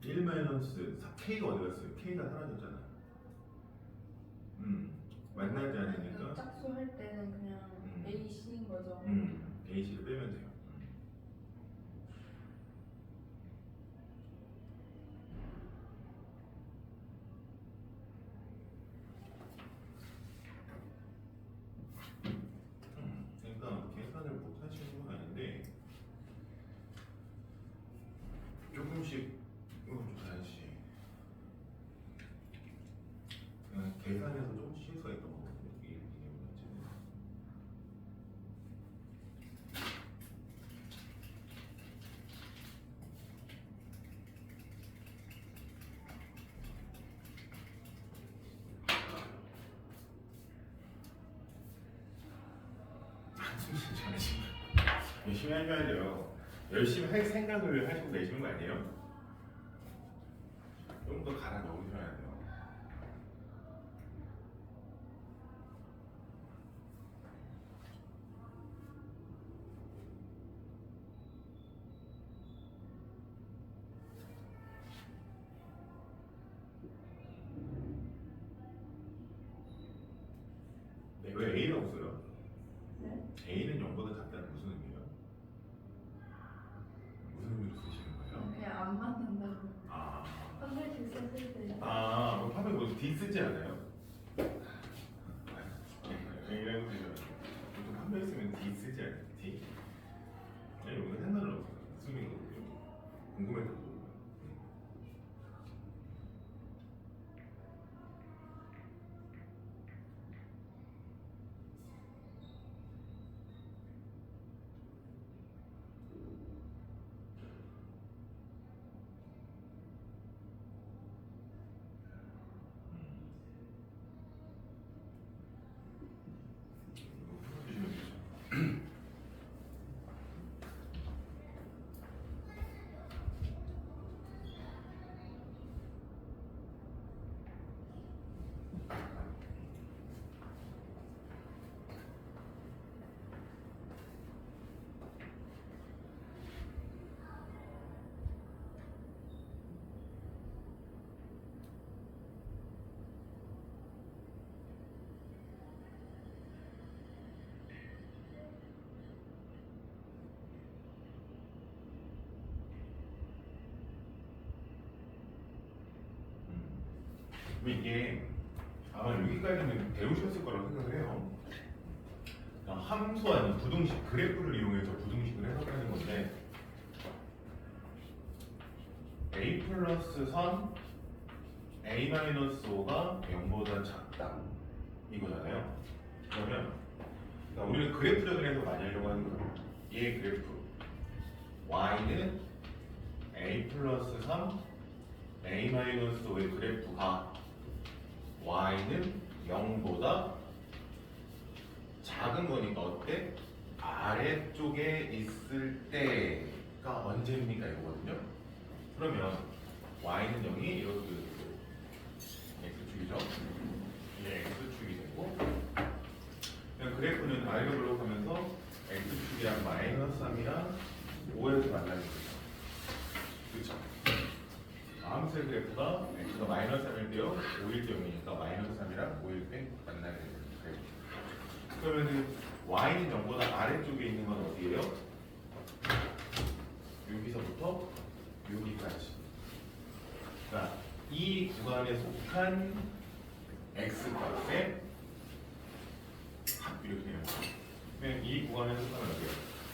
1 마이너스 K가 어디 갔어요? K가 사라졌잖아. 만나지 않으니까 짝수할 때는 그냥 A, C인 거죠. AC를 빼면 돼요. 그러니까 계산을 못 하시는 건 아닌데 조금씩 이거 좀 다시 그냥 계산에서 좀 실수가 있던 거거든요. 이게 문제는. 한숨 쉬지 열심히 하셔야죠. 열심히 할 생각을 하시고 내시는 거 아니에요? 좀 더 갈아 넣으셔야 돼요. 네, 왜 A라고 써요? 네? A는 0보다 작다는 무슨 의미예요? 무슨 의미로 쓰시는 거예요? 그냥 안 맞는다고. 아, 한 글씩 썼을 때. 그럼 파에 뭐 D 쓰지 않아요? A라고 쓰죠. 보통 판매 있으면 D 쓰지 않아요? D? 아니, 오늘 한날로 쓰는 거고요. 궁금해서. 이게 아마 여기까지는 배우셨을 거라고 생각을 해요. 함수 아닌 부등식, 그래프를 이용해서 부등식을 해석하는 건데 a 플러스 3 a 마이너스 5가 0보다 작다 이거잖아요. 그러면 우리는 그래프적인 해석 많이 하려고 하는 거예요. 얘 그래프 y는 a 플러스 3 a 마이너스 5의 그래프가 y는 0보다 작은 거니까 어때? 아래쪽에 있을 때가 언제입니까? 이거거든요. 그러면 y는 0이 이렇게 x축이죠. 이게 x축이 되고 그냥 그래프는 a를 블록하면서 x축이랑 마이너스 3이랑 5에서 만나는 거죠. 그렇죠? 함수의 그래프가 x가 마이너스 3일 때요 5일 때 0이니까 마이너스 3이랑 5일 때 만나는 그래프. 그러면은 y는 0보다 아래쪽에 있는 건 어디예요? 여기서부터 여기까지. 그러니까 이 구간에 속한 x 값의 합 이렇게 되는 거예요. 그냥 이 구간에 속하면 어디예요?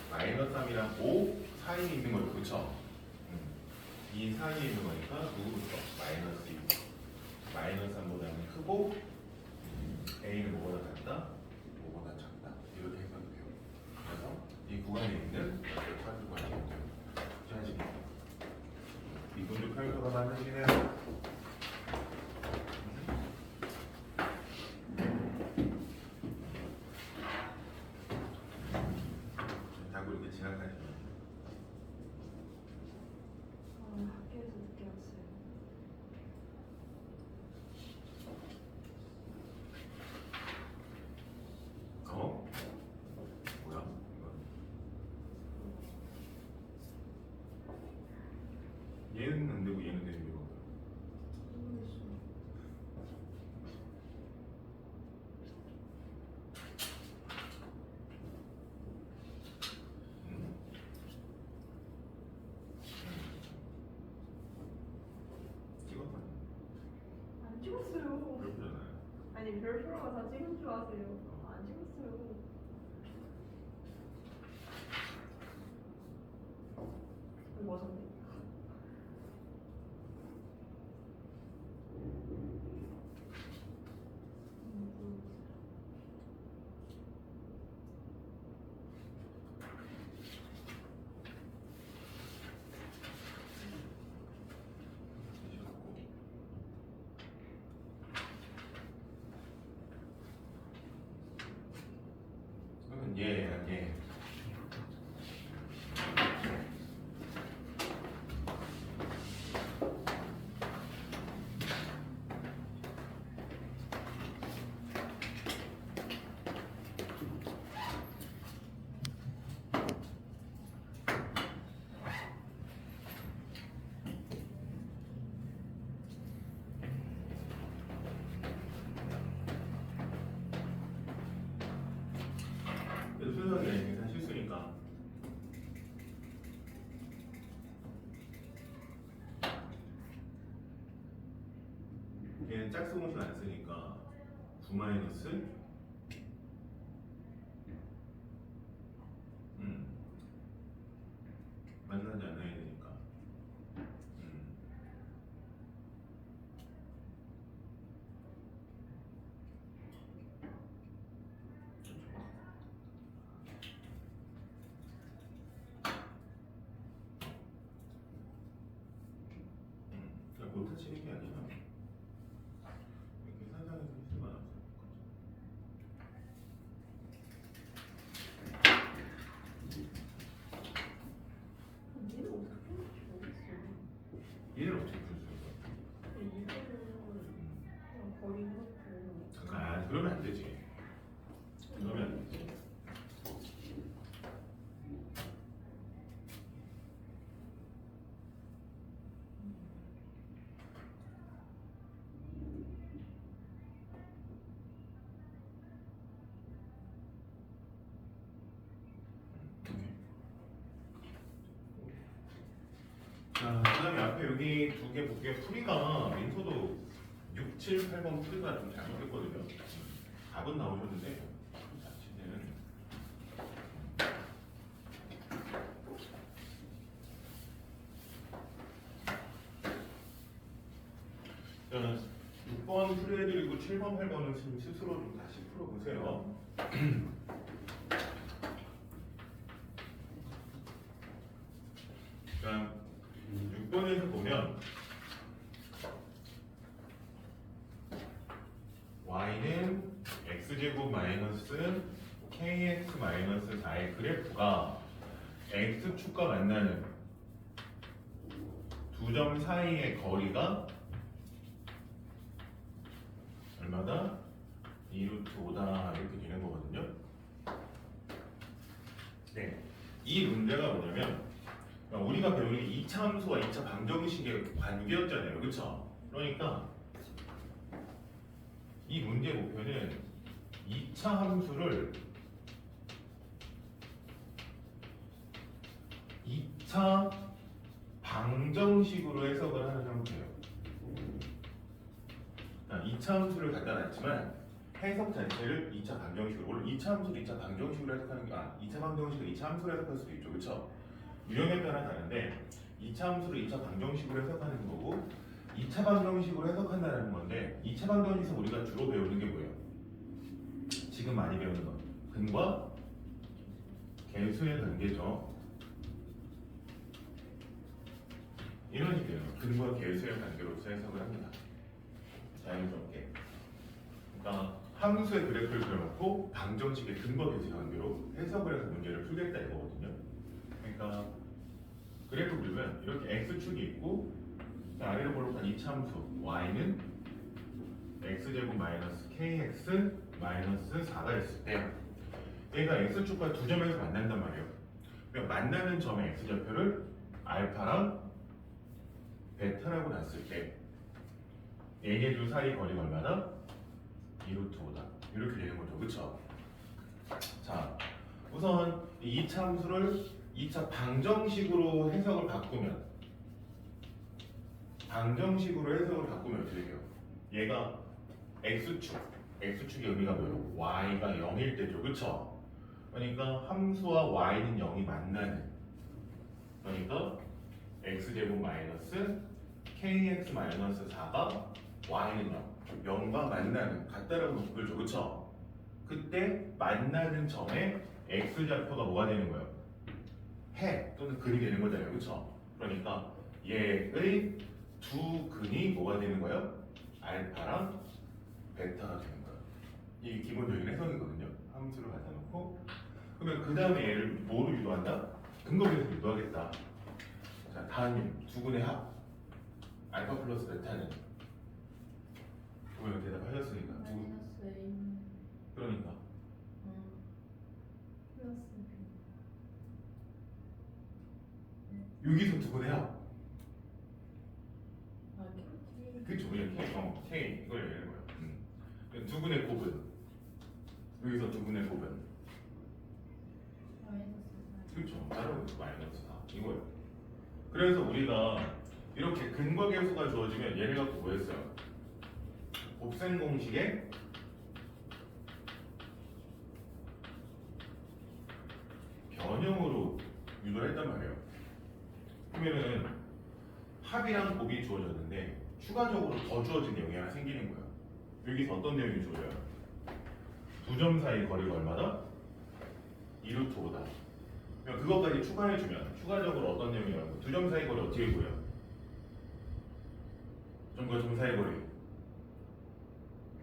마이너스 3이랑 5 사이에 있는 거예요. 그렇죠? 이 사이에 있는 거니까 누구부터? 마이너스 2. 마이너스 3보다는 크고 a는 뭐보다 작다? 뭐보다 작다. 이렇게 해석이 돼요. 그래서 이 구간에 있는 차 구간이 돼요. 자식이 이분도 평소가 많으시네요. 자꾸 이렇게 지나가시면 학교에서 늦게 왔어요. 뭐야? 얘는 안 되고 얘는 되는 별표가 다 찍은 줄 아세요? 안 찍었어요. 맞았네. 그러면 예. 그래도 순서는 계산 실수니까. 얘는 짝수공식 안 쓰니까 9 마이너스 만나지 않아야 되니까 그냥 못 다치는 게 아니라 이렇게 산상에서 실수가 나서 얘는 어떻게 풀지 모르겠어요. 얘를 어떻게 풀 수 있어? 이거는 그냥 거리 놓고. 아 그러면 안 되지. 그러면 안 되지. 자, 그 다음에 앞에 여기 두 개 볼게요. 풀이가 민서도 6, 7, 8번 풀이가 좀 잘못됐거든요. 답은 나오셨는데 자체는 자, 6번 풀이해드리고 7번, 8번은 지금 스스로 좀 다시 풀어보세요. 자, 6번에서 보면 y는 x제곱 마이너스 kx 마이너스 4의 그래프가 x축과 만나는 두 점 사이의 거리가 얼마다? 2루트 5다 이렇게 되는 거거든요. 네, 이 문제가 뭐냐면 우리가 배우는 2차 함수와 2차 방정식의 관계였잖아요. 그렇죠? 그러니까 이 문제 목표는 2차 함수를 2차 방정식으로 해석을 하는 형태예요. 2차 함수를 갖다 놨지만 해석 자체를 2차 방정식으로, 물론 2차 함수를 2차 방정식으로 해석하는 게 2차 방정식을 2차 함수로 해석할 수도 있죠. 그렇죠? 유형에 따라 다른데 2차 함수를 2차 방정식으로 해석하는 거고 2차 방정식으로 해석한다는 건데 2차 방정식에서 우리가 주로 배우는 게 뭐예요? 지금 많이 배우는 거 근과 계수의 관계죠. 이런 식이에요. 근과 계수의 관계로서 해석을 합니다. 자연스럽게. 그러니까 함수의 그래프를 그려놓고 방정식의 근과 계수의 관계로 해석을 해서 문제를 풀겠다 이거거든요. 그러니까 그래프 그리면 이렇게 x축이 있고 아래로 볼록한 이차함수 y는 x제곱 마이너스 kx 마이너스 4가 있을 때 얘가 x축과 두 점에서 만난단 말이에요. 그러니까 만나는 점의 x좌표를 알파랑 베타라고 놨을 때 얘네 둘 사이 거리가 얼마나? 2루트 5다 이렇게 되는 거죠. 그쵸? 자, 우선 이 2차 함수를 2차 방정식으로 해석을 바꾸면 어떻게 돼요? 얘가 x축 x축의 의미가 뭐예요? y가 0일 때죠, 그쵸? 그러니까 함수와 y는 0이 만나는, 그러니까 x제곱 마이너스 kx 마이너스 4가 y는 0, 0과 만나는 같다라고 묶어줘, 그쵸? 그때 만나는 점에 x좌표가 뭐가 되는 거예요? 해 또는 근이 되는 거잖아요, 그쵸? 그러니까 얘의 두 근이 뭐가 되는 거예요? 알파랑 베타가 되는 거예요. 이게 기본적인 해석이거든요. 함수를 갖다 놓고 그러면 그 다음에 얘를 뭐로 유도한다? 근거비에서 유도하겠다. 자, 다음님 두 근의 합 알파 플러스 베타는 보면 대답하셨으니까 두 마이너스 A 그러니까 플러스 B. 여기서 두 근의 합 아, K. 그쵸? 이렇게 K 이걸 얘기하는 거예요. 그러니까 두 근의 곱은 여기서 두 근의 곱은 마이너스 그렇죠. 따로 마이너스 4 이거예요. 그래서 우리가 이렇게 근과계수가 주어지면 얘를 갖고 뭐 했어요? 곱셈 공식에 변형으로 유도를 했단 말이에요. 그러면은 합이랑 곱이 주어졌는데 추가적으로 더 주어진 내용이 하나 생기는 거예요. 여기서 어떤 내용이 주어져요? 두 점 사이 거리가 얼마다? 2루트 5다. 그러니까 그것까지 추가해주면 추가적으로 어떤 내용이라고? 두 점 사이 거리 어떻게 보여? 점과 점 사이 거리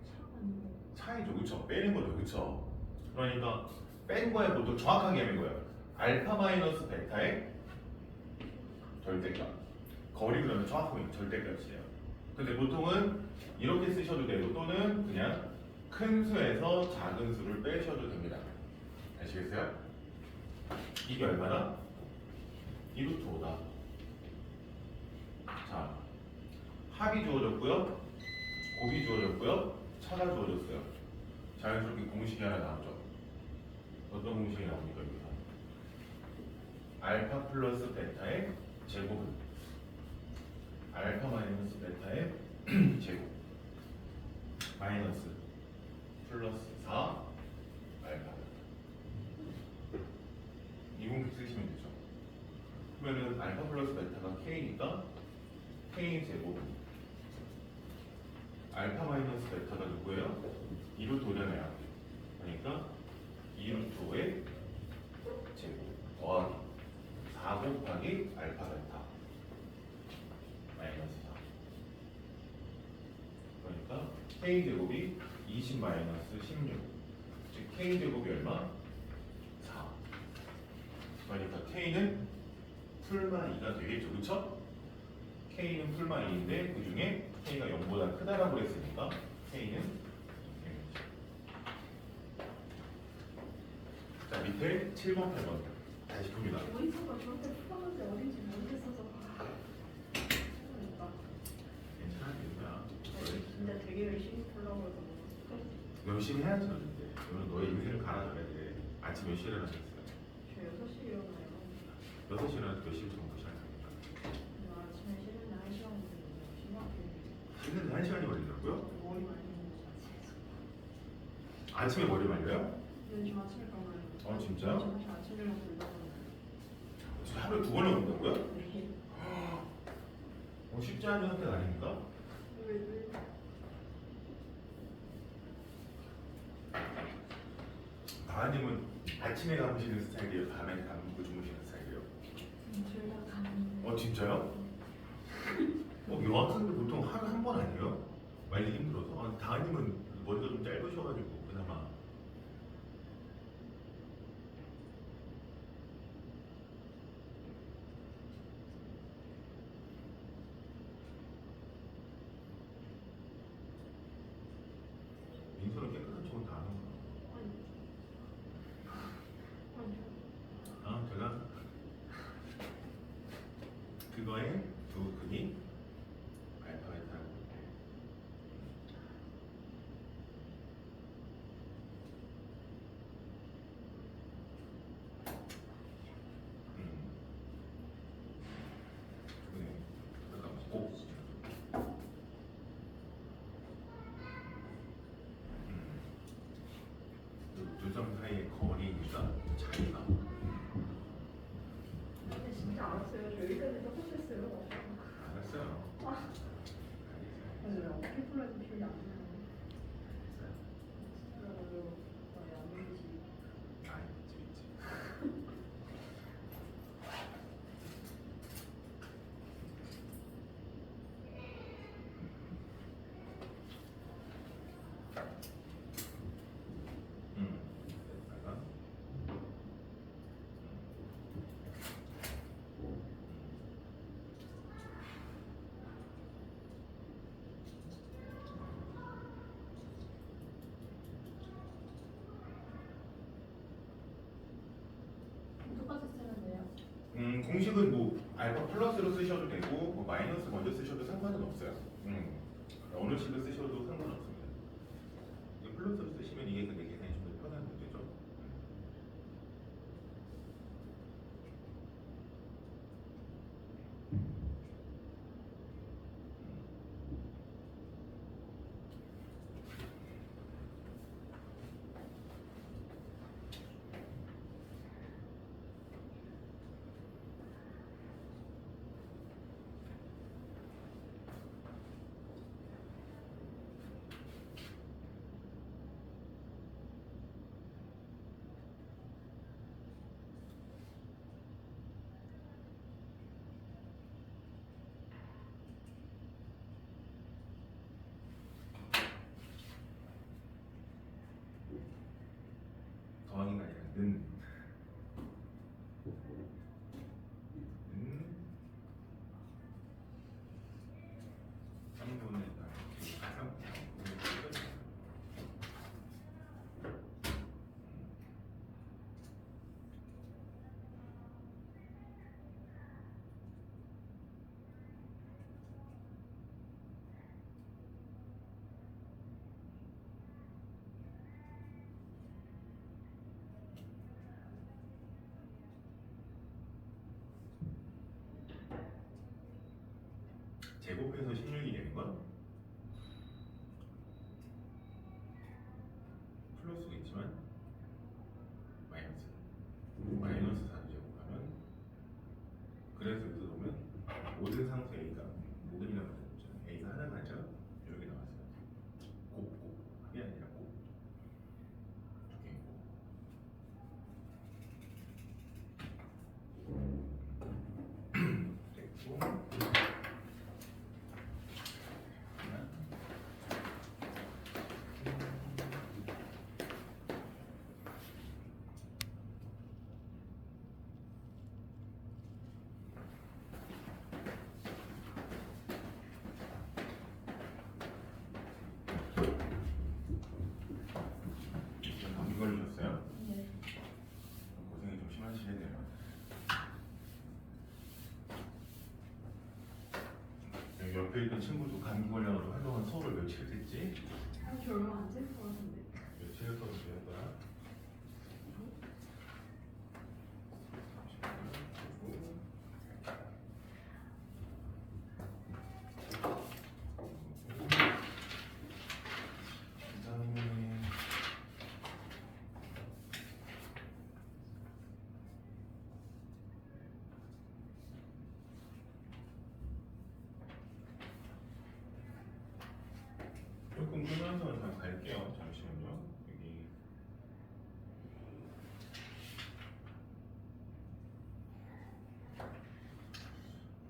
차 아니고 차이죠, 그쵸? 빼는 거죠, 그쵸? 그러니까 뺀 거에 보통 정확하게 하는 거예요. 알파 마이너스 베타의 절대값. 거리 그러면 정확하게 절대값이에요. 근데 보통은 이렇게 쓰셔도 되고 또는 그냥 큰 수에서 작은 수를 빼셔도 됩니다. 아시겠어요? 이게 얼마나? 2루트 5다. 자, 합이 주어졌고요. 곱이 주어졌고요. 차가 주어졌어요. 자연스럽게 공식이 하나 나오죠. 어떤 공식이 나옵니까, 여기서? 알파 플러스 베타의 제곱은 알파 마이너스 베타의 제곱 마이너스 플러스 4 알파 이 공식 쓰시면 되죠. 그러면은 알파 플러스 베타가 k니까 k 제곱 알파 마이너스 베타가 누구예요? 2루트 5잖아요. 그러니까 2루트 5의 제곱 더하기 4 곱하기 알파 베타 마이너스 4. 그러니까 k 제곱이 20 마이너스 16. 즉 k 제곱이 얼마? 4. 그러니까 k는 풀마 2가 되겠죠, 그렇죠? k는 풀마 2인데 그 중에 k가 0보다 크다라고 했으니까 k는 2. 자, 밑에 7번, 8번 다시 봅니다. 어디서가 저한테 풀었는데 어딘지 모르겠어서 그러니까 괜찮아, 괜찮아. 진짜 되게 열심히 풀라고 해서 열심히 해야지, 근데. 오늘 너의 인생을 갈아줘야 돼. 아침 몇 시에 일어나셨어요? 저 6시에 일어나요. 6시에 일어나서 몇 시부터 시작합니까? 아침에 쉬는 날 1시간 걸리는데 심하게 쉬는데 1시간이 걸리더라고요? 머리 많이 힘들지 아침에 머리 말려요? 네, 저 아침에 가면 진짜요? 저 아침에 먹고 일어나면 지금 하루에 2번을 먹는다고요? 네. 쉽지 않은 선택 아닙니까? 왜? 다하님은 아침에 감으시는 스타일이에요? 밤에 감고 주무시는 스타일이에요? 둘다 가는데 진짜요? 여학생들 보통 하루 한 번 아니에요? 말리기 힘들어서. 다하님은 머리가 좀 짧으셔가지고 그나마. 민서는 깨끗한 척은 다 하는구나. 제가 그거에 두 근이 알파 베타라고 네. 잠깐만 꼭 플러스로 쓰셔도 되고 뭐 마이너스 먼저 쓰셔도 상관은 없어요. 어느 식을 쓰셔도 상관없습니다. 이게 플러스로 쓰시면 이게 근데 계산이 좀 더 편한 문제죠. 더하기가 아니라 는. 는 3분의 이렇게 가상 제곱해서 16이 되는 건 플러스겠지만 마이너스 4를 제곱하면 그래서 여기서 보면 모든 상수 A가 모든이라고 했잖아요. A가 하나 가죠. 이렇게 나왔어요. 곱이 아니라 두 개고 됐고 감기 걸리셨어요? 네. 고생이 좀 심하시네요. 여기 옆에 있던 친구도 감기 걸려서 한동안 수업을 며칠 했지? 저 얼마 안 될 것 같은데. 며칠 수업을 했더라? 그다음에 조금 끄면서 잠깐 갈게요. 잠시만요. 여기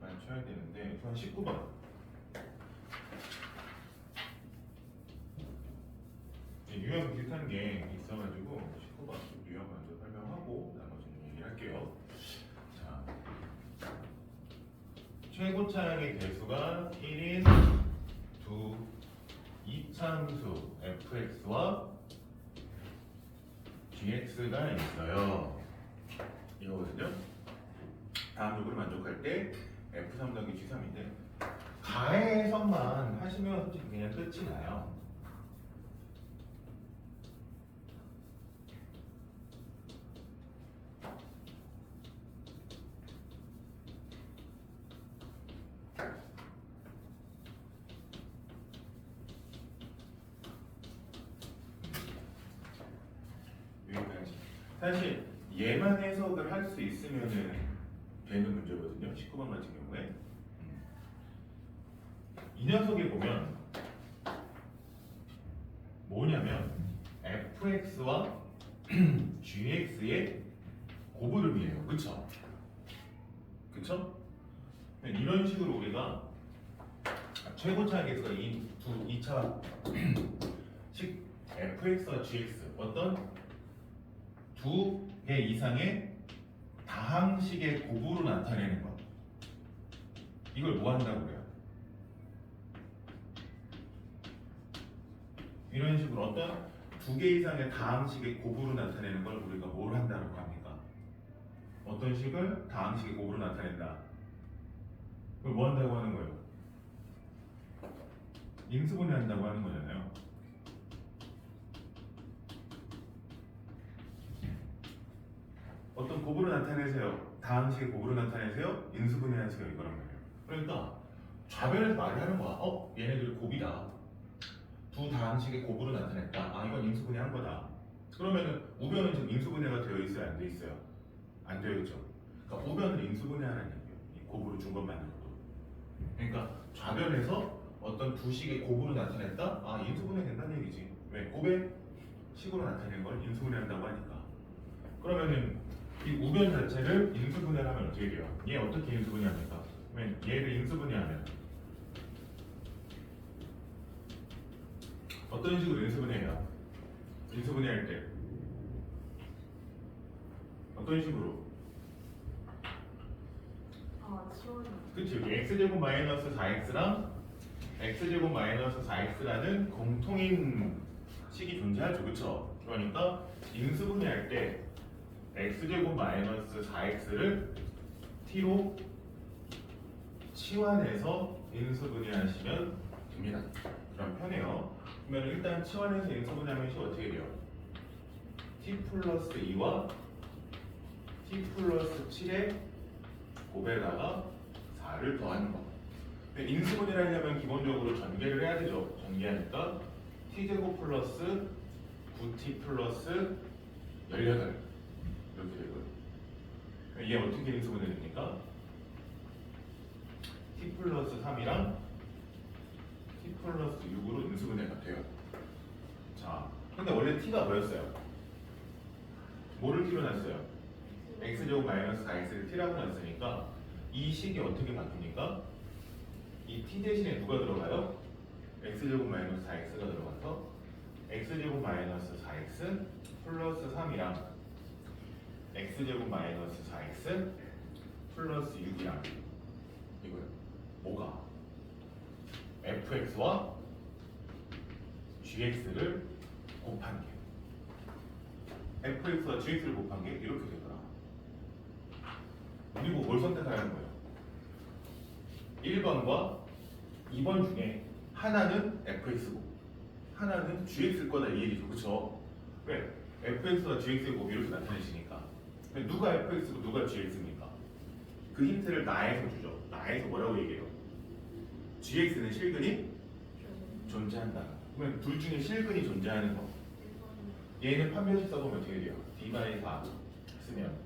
맞춰야 되는데 우선 19번. 유형 비슷한 게 있어가지고 19번 유형 먼저 설명하고 나머지는 얘기를 할게요. 자, 최고차항의 개수가 1인 두 이참수 fx와 gx가 있어요. 이거거든요. 다음 요구를 만족할 때 f3 더하기 g3인데 가해선만 하시면 솔직히 그냥 끝이 나요. 여기까지. 사실 얘만 해석을 할 수 있으면은 되는 문제거든요. 19번 같은 경우에 이 녀석에 보면 뭐냐면 fx와 gx의 고부름이에요. 그쵸? 그쵸? 이런 식으로 우리가 최고차의 개수가 이 두 2차 식 fx와 gx 어떤 두 개 이상의 다항식의 곱으로 나타내는 것. 이걸 뭐 한다고 그래요? 이런 식으로 어떤 두 개 이상의 다항식의 곱으로 나타내는 걸 우리가 뭘 한다고 합니까? 어떤 식을 다항식의 곱으로 나타낸다? 그럼 뭐 한다고 하는 거예요? 인수분해한다고 하는 거잖아요. 어떤 곱으로 나타내세요. 다항식의 곱으로 나타내세요. 인수분해하세요. 이거란 말이에요. 그러니까 좌변에서 말을 하는 거야. 얘네들 곱이다. 두 다항식의 곱으로 나타냈다. 이건 인수분해한 거다. 그러면은 우변은 지금 인수분해가 되어 있어요? 안 되어 있어요? 안 되어 있죠. 그러니까 우변을 인수분해하라는 얘기예요. 이 곱으로 준 것만으로도. 그러니까 좌변에서 어떤 두 식의 곱으로 나타냈다? 인수분해 된다는 얘기지. 왜? 곱의 식으로 나타낸 걸 인수분해한다고 하니까. 그러면은 이 우변 자체를 인수분해를 하면 어떻게 돼요? 얘 어떻게 인수분해합니까? 그러면 얘를 인수분해하면 어떤 식으로 인수분해해요? 인수분해할 때 어떤 식으로? 지원이. 그치? 여기 x제곱 마이너스 4x랑 x제곱 마이너스 4x라는 공통인 식이 존재하죠. 그쵸? 그러니까 인수분해할 때 x제곱 마이너스 4x를 t로 치환해서 인수분해하시면 됩니다. 그럼 편해요. 그러면 일단 치환해서 인수분해하면 식 어떻게 돼요? t 플러스 2와 t 플러스 7의 곱에다가 4를 더하는 거. 근데 인수분해를 하려면 기본적으로 전개를 해야 되죠. 전개하니까 t제곱 플러스 9t 플러스 18 이렇게 되고요. 얘 어떻게 인수분해 됩니까? t 플러스 3이랑 t 플러스 6으로 인수분해가 돼요. 자, 근데 원래 t가 뭐였어요? 뭐를 t로 놨어요? x제곱 마이너스 4x를 t라고 놨으니까 이 식이 어떻게 바뀝니까? 이 t 대신에 누가 들어가요? x제곱 마이너스 4x가 들어가서 x제곱 마이너스 4x 플러스 3이랑 x제곱 마이너스 4x 플러스 6이랑 이거요. 뭐가? fx와 gx를 곱한 게 fx와 gx를 곱한 게 이렇게 되더라. 그리고 뭘 선택하라는 거예요? 1번과 2번 중에 하나는 fx고 하나는 gx일 거다 이 얘기죠. 그쵸? 왜? fx와 gx의 곱이 이렇게 나타내시니까 누가 fx고 누가 gx입니까? 그 힌트를 나에서 주죠. 나에서 뭐라고 얘기해요? gx는 실근이 존재한다. 그러면 둘 중에 실근이 존재하는 거. 얘는 판별식 써보면 어떻게 돼요? d 바이 4 쓰면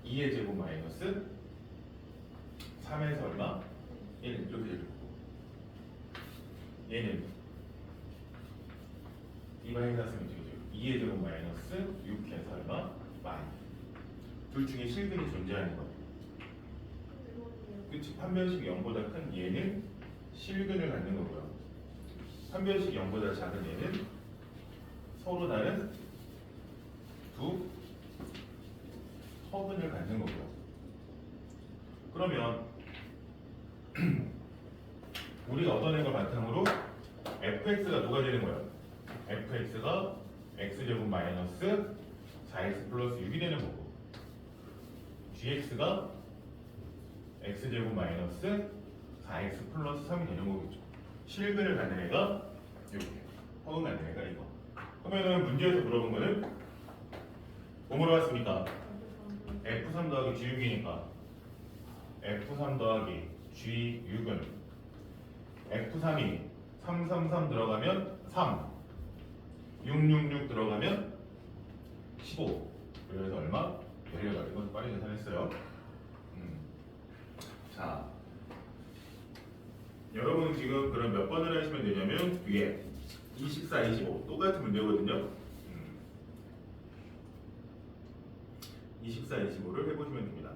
2의 제곱 마이너스 3에서 얼마? 1 이렇게 될 거고 얘는 d 바이 4 쓰면 어떻게 돼요? 2의 제곱 마이너스 6에서 얼마? 마이 둘 중에 실근이 존재하는 거. 그치? 판별식이 0보다 큰 얘는 실근을 갖는 거고요. 판별식이 0보다 작은 얘는 서로 다른 두 서근을 갖는 거고요. 그러면 우리가 얻어낸 걸 바탕으로 fx가 누가 되는 거예요? fx가 x제곱 마이너스 4x 플러스 6이 되는 거고 gx가 x제곱 마이너스 4x 플러스 3이 되는 거겠죠. 실근을 갖는 애가 이렇게, 허근 갖는 애가 이거. 그러면은 문제에서 물어본 거는 뭐 물어봤습니까? f3 더하기 g6이니까 f3 더하기 g6은 f3이 333 들어가면 3 666 들어가면 15 그래서 얼마? 18. 이건 빨리 계산했어요. 자, 여러분 지금 그럼 몇 번을 하시면 되냐면 위에 24, 25 똑같은 문제거든요. 24, 25를 해보시면 됩니다.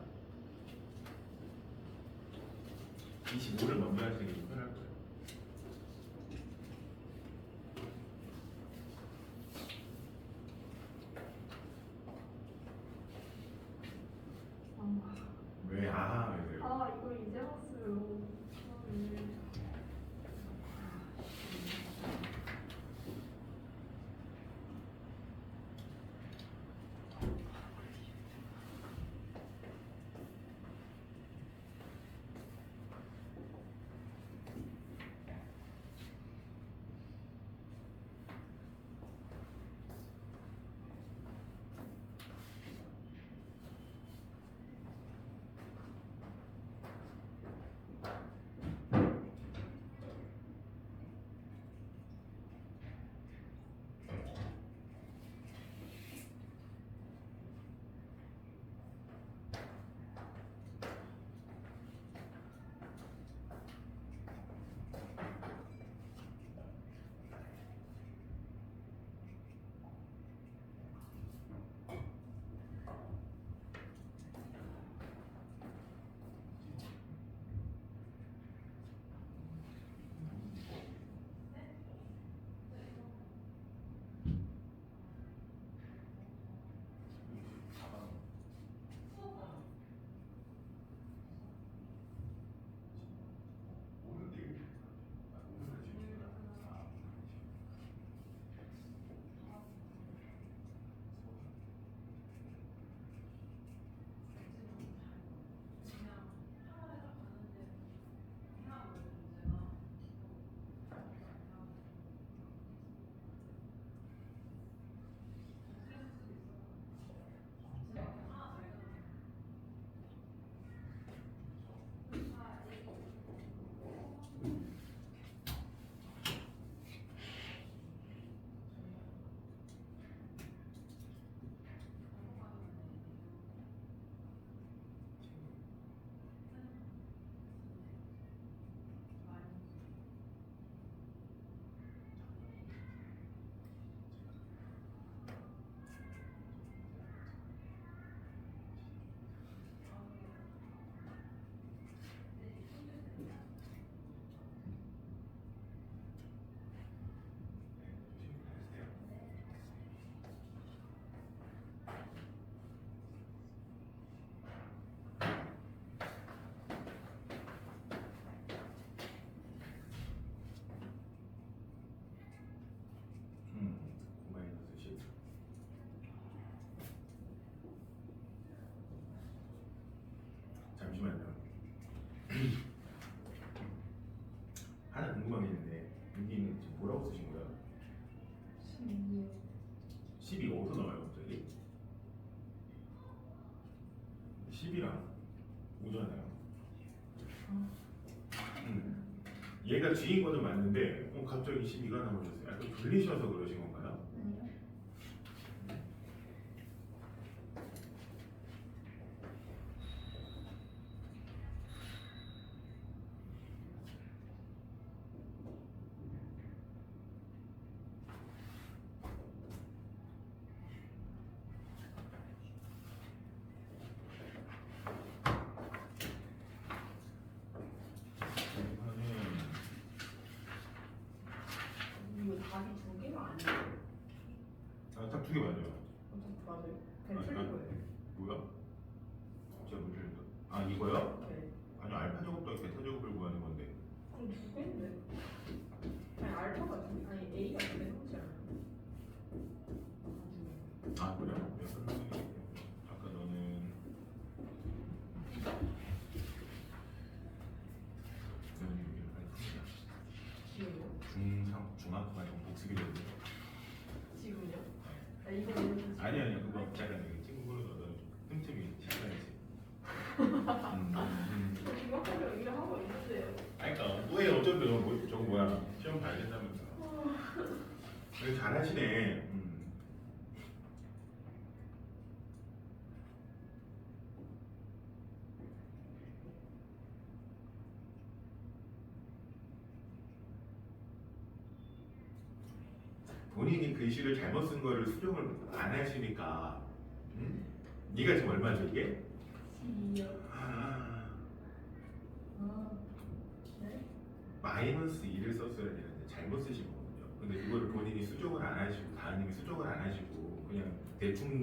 25를 먼저 하시는 게 좀 편할 거예요. 왜? 왜요? 이거 이제 봤어요. 잠시만요. 하나 궁금한 게 있는데 여기는 지금 뭐라고 쓰신 거예요? 16. 10이 어디서 나와요 갑자기? 10이랑 오잖아요. 얘가 G인 거는 맞는데 갑자기 12가 나오셨어요. 약간 졸리셔서 그러신 건가요? 아니요. 이거 답이 두 개가 아니에요. 딱 두 개 맞아요. 어떻게 맞아요? 그냥 틀린 거예요. 뭐야? 제가 문제 이거요? 네. 아니 알파 제곱 더하기 베타 제곱을 구하는 건데. 그럼 두 개인데? 아니 알파가 두 개, 아니 A가 두 개 상지 않아요? 그래요? 네, 그러면 아까 너는 여기를 빨리 푸자. 지금요? 중학과 복습이 되는데. 지금요? 아 이거 이렇게 아니 그거 잠깐 여기 친구를 너는 틈틈이 시간이지. 저 중학교를 일을 하고 있는데요. 그러니까 왜 어쩐데 저거 뭐야 시험 봐야 된다면서. 그래 잘하시네. 본인이 글씨를 잘못 쓴 거를 수정을 안 하시니까. 네가 지금 얼마죠 이게? 12요. 네? 마이너스 2를 썼어야 되는데 잘못 쓰신 거거든요. 근데 그거를 본인이 수정을 안 하시고 다은님이 수정을 안 하시고 그냥 대충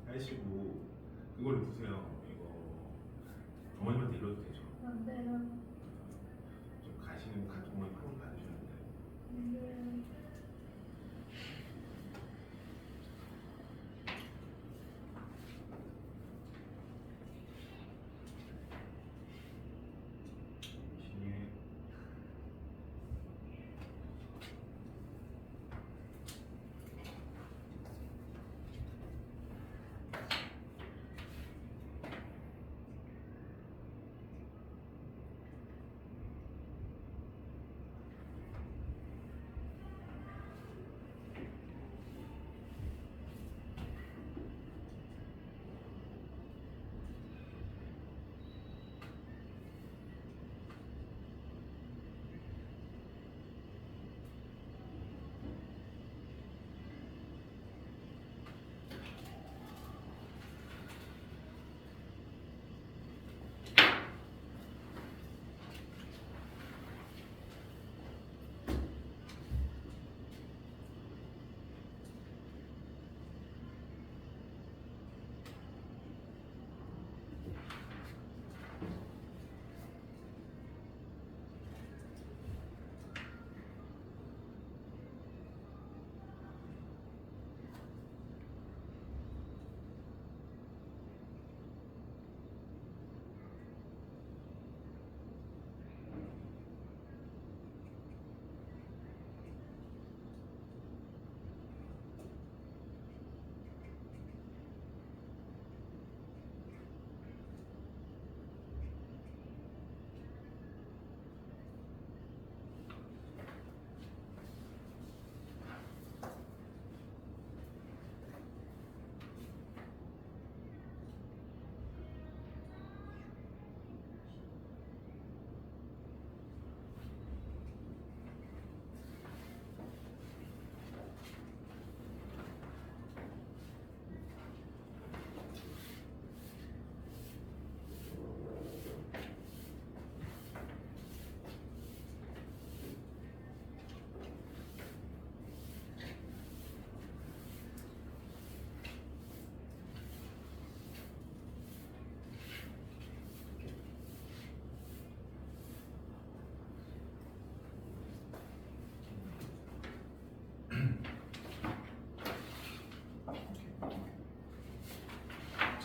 하시고 그걸로 푸세요. 이거 어머님한테 이러도 되죠. 안 돼요. 좀 가시는 같은 어머니 한번 받으셨는데. 안 돼요. 신예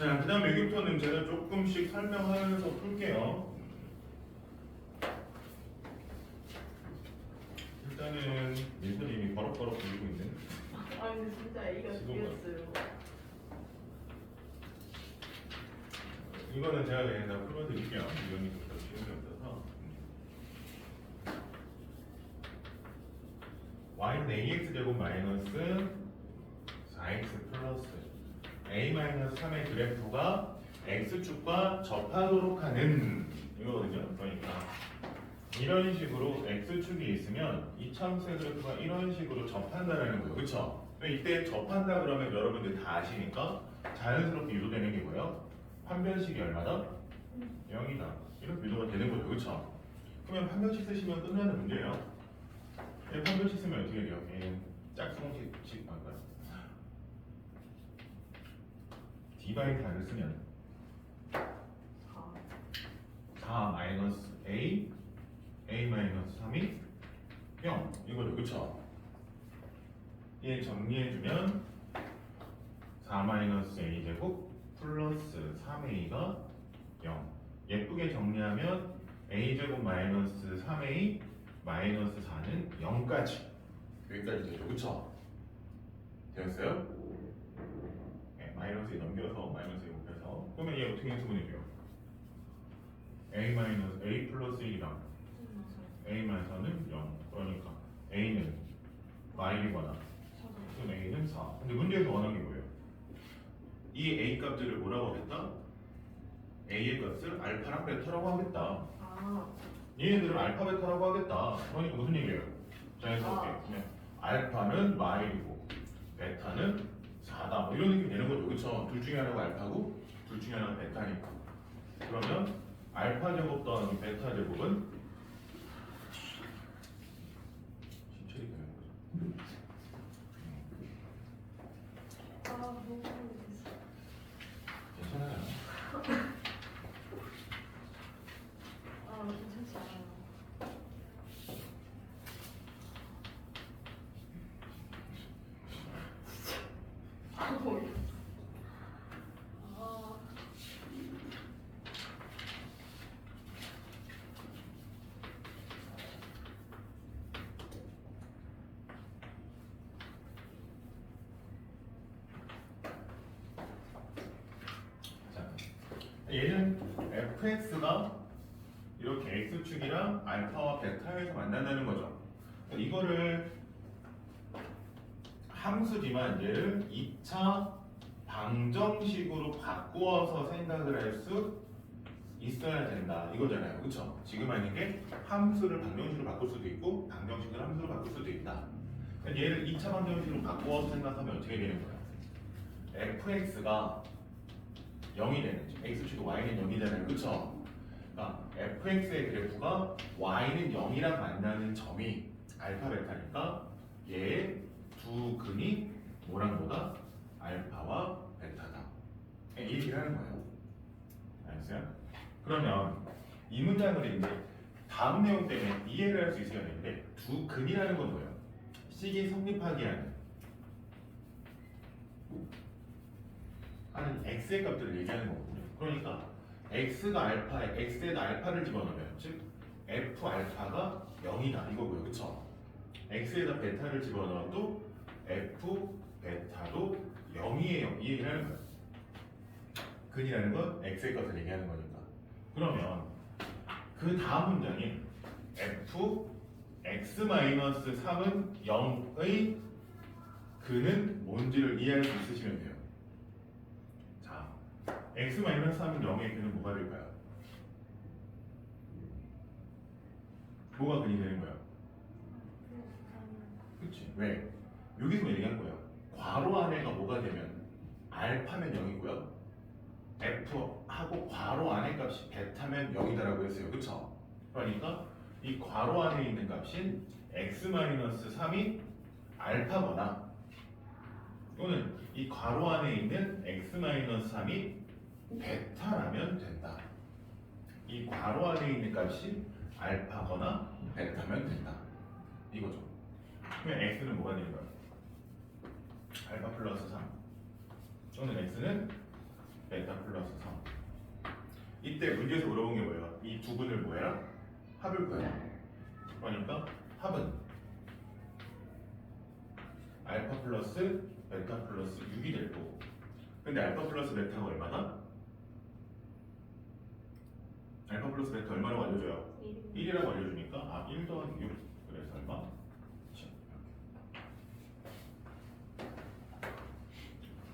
자, 그 다음 여기부터는 제가 조금씩 설명하면서 풀게요. 일단은 민선이 이미 버럭버럭 불고 있는. 아 근데 진짜 A가 지금 B였어요. 이거는 제가 그냥 다 풀어드릴게요. 이거는 좀 쉬운 게 없어서. y는 ax 제곱 마이너스 4x 플러스 a 마이너스 3의 그래프가 x축과 접하도록 하는 이거거든요. 그러니까 이런 식으로 x축이 있으면 이 차함수의 그래프가 이런 식으로 접한다라는 거예요. 그렇죠? 이때 접한다 그러면 여러분들 다 아시니까 자연스럽게 유도되는 게 뭐예요? 판별식이 얼마다? 0이다. 이렇게 유도가 되는 거죠. 그렇죠? 그러면 판별식 쓰시면 끝나는 문제예요. 판별식 쓰면 어떻게 돼요? 짝수공식 할까요? 디바이드 하를 쓰면 4 마이너스 a 마이너스 3이 0 이거죠. 그쵸? 얘 정리해주면 4 마이너스 a 제곱 플러스 3a가 0 예쁘게 정리하면 a 제곱 마이너스 3a 마이너스 4는 0까지 여기까지 되죠. 그쵸? 되었어요? 네, 마이너스에 넘겨서 마이너스에 곱해서 그러면 얘 어떻게 해석이 돼요? a 플러스 1이랑 a 마이너스는 0 그러니까 a는 y이거나 그럼 a는 4 근데 문제에서 원하는 게 뭐예요? 이 a 값들을 뭐라고 하겠다? a의 값을 알파랑 베타라고 하겠다. 얘네들은 알파 베타라고 하겠다. 그러니까 무슨 얘기예요? 자연스럽게 그냥 알파는 y이고 베타는 4다 뭐 이런 느낌이 되는 거죠. 그쵸? 둘 중에 하나가 알파고 둘 중에 하나가 베타니까 그러면 알파 제곱 더하기 베타 제곱은 신철이 되는 거죠. 너무 모르겠어. 괜찮아요. 괜찮지 않아요. 모르겠어. 얘는 fx가 이렇게 x축이랑 알파와 베타에서 만난다는 거죠. 이거를 함수지만 얘를 2차 방정식으로 바꾸어서 생각을 할 수 있어야 된다 이거잖아요. 그렇죠? 지금 하는 게 함수를 방정식으로 바꿀 수도 있고 방정식을 함수로 바꿀 수도 있다. 얘를 2차 방정식으로 바꾸어서 생각하면 어떻게 되는 거예요? fx가 0이 되는 x축이 y는 0이잖아요. 그쵸? 그러니까 fx의 그래프가 y는 0이랑 만나는 점이 알파 베타니까 얘의 두 근이 뭐랑 뭐다? 알파와 베타다. 이 얘기를 하는 거예요. 알았어요? 그러면 이 문장을 이제 다음 내용 때문에 이해를 할 수 있어야 되는데 두 근이라는 건 뭐예요? 식이 성립하게 하는 x의 값들을 얘기하는 거거든요. 그러니까 x가 알파에 x에다 알파를 집어넣으면 즉 f 알파가 0이다 이거고요. 그쵸? x에다 베타를 집어넣어도 f 베타도 0이에요. 이 얘기를 하는 거예요. 근이라는 건 x의 값을 얘기하는 거니까. 그러면 그 다음 문장이 f x-3은 0의 근은 뭔지를 이해할 수 있으시면 돼요. 자, x-3은 0의 근은 뭐가 될까요? 뭐가 근이 되는 거야? 그치? 왜? 여기서 얘기한 거예요. 괄호 안에가 뭐가 되면 알파면 0이고요. f하고 괄호 안의 값이 베타면 0이다라고 했어요. 그쵸? 그러니까 이 괄호 안에 있는 값인 x-3이 알파거나 또는 이 괄호 안에 있는 x-3이 베타라면 된다. 이 괄호 안에 있는 값이 알파거나 베타면 된다. 이거죠. 그러면 x는 뭐가 되는 거야? 알파 플러스 3 또는 x는 베타 플러스 3. 이때 문제에서 물어본 게 뭐예요? 이 두 분을 뭐해라? 합을 구해라. 그러니까 합은 알파 플러스 베타 플러스 6이 될 거고. 근데 알파 플러스 베타가 얼마나? 알파 플러스 베타 얼마라고 알려줘요? 1이라고 알려주니까 1 더하기 6. 그래서 얼마? 7.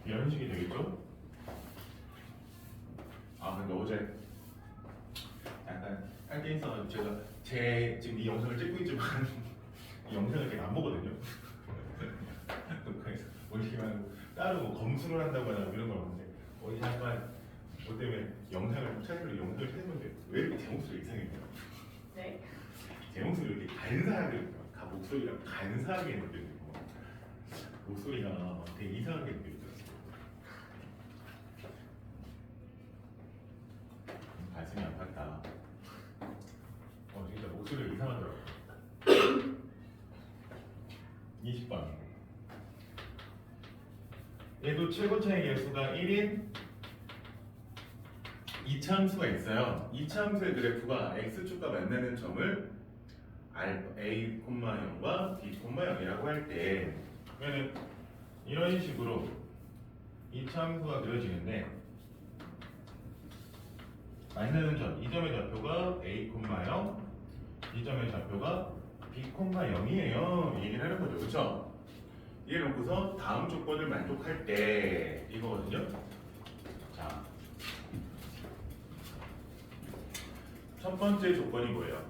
이런 식이 되겠죠? 근데 어제 약간 할 게 있어서 제가 지금 이 영상을 찍고 있지만 이 영상을 제가 안 보거든요. 그래서 올리기만 따로 뭐 검수를 한다거나 이런 건 없는데 어디 잠깐 뭐 때문에 영상을 찾으려고 영상을 찾는데 왜 이렇게 제 목소리 이상해요? 네. 제 목소리 이렇게 간사하게 목소리가 간사하게 느껴지고 목소리가 되게 이상하게 느껴져요. 가슴이 아팠다. 진짜 목소리가 이상하더라고. 20번. 얘도 최고차의 개수가 1인 이차함수가 있어요. 이차함수의 그래프가 x축과 만나는 점을 a, 0과 b, 0이라고 할 때 그러면 이런 식으로 이차함수가 그려지는데 만나는 점, 이 점의 좌표가 a, 0, 이 점의 좌표가 b, 0이에요. 이 얘기를 하는 거죠. 그렇죠? 이래 놓고서 다음 조건을 만족할 때 이거거든요. 자, 첫 번째 조건이 뭐예요?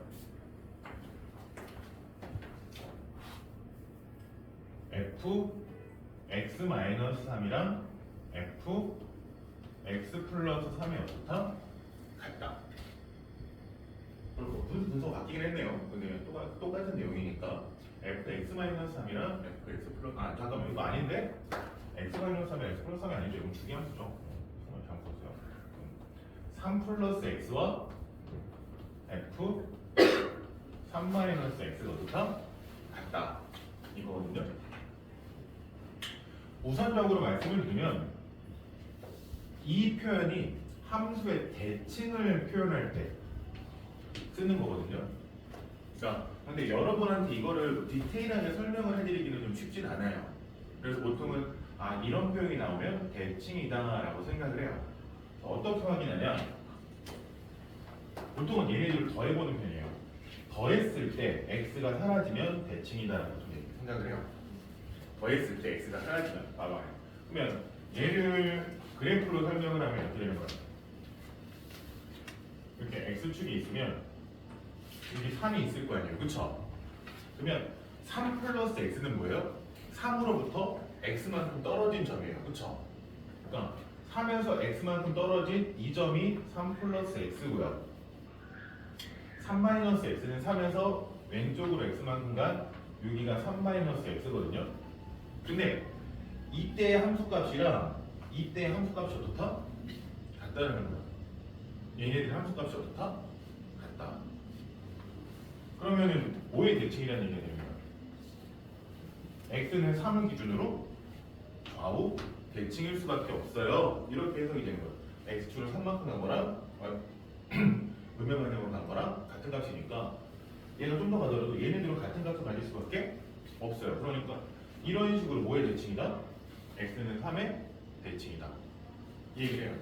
f x-3이랑 f x 플러스 3이 어떻다? 같다. 그리고 순서가 바뀌긴 했네요. 근데 똑같은 내용이니까 fx-3이랑 fx 플러스 잠깐만 이거 아닌데? x-3이랑 x 플러스 3이 아니죠? 이건 두개 함수죠. 잘못 썼어요. 3 플러스 x와 f 3 마이너스 x가 어떻다? 같다. 이거거든요. 우선적으로 말씀을 드리면 이 표현이 함수의 대칭을 표현할 때 쓰는 거거든요. 그러니까 근데 여러분한테 이거를 디테일하게 설명을 해드리기는 좀 쉽진 않아요. 그래서 보통은 이런 표현이 나오면 대칭이다라고 생각을 해요. 어떻게 확인하냐? 보통은 얘네들을 더해보는 편이에요. 더했을 때 x가 사라지면 대칭이다라고 좀 생각을 해요. 더했을 때 x가 사라지면 봐봐요. 그러면 얘를 그래프로 설명을 하면 어떻게 되는 거예요? 이렇게 x축이 있으면 여기 3이 있을 거 아니에요. 그쵸? 그러면 3 플러스 x는 뭐예요? 3으로부터 x만큼 떨어진 점이에요. 그쵸? 그러니까 3에서 x만큼 떨어진 이 점이 3 플러스 x고요. 3 마이너스 x는 3에서 왼쪽으로 x만큼 간 여기가 3 마이너스 x거든요. 근데 이때의 함수값이랑 이때의 함수값이 어떻다? 같다는 거야. 얘네들 함수값이 어떻다? 같다. 그러면은 뭐의 대칭이라는 얘기가 되는 거야? x는 3을 기준으로 좌우 대칭일 수밖에 없어요. 이렇게 해석이 되는 거야. x축을 3만큼 간 거랑 음영만큼으로 간 거랑 같은 값이니까 얘가 좀 더 가더라도 얘네들은 같은 값을 가질 수밖에 없어요. 그러니까 이런 식으로 뭐의 대칭이다? x는 3의 대칭이다. 이 얘기를 해요.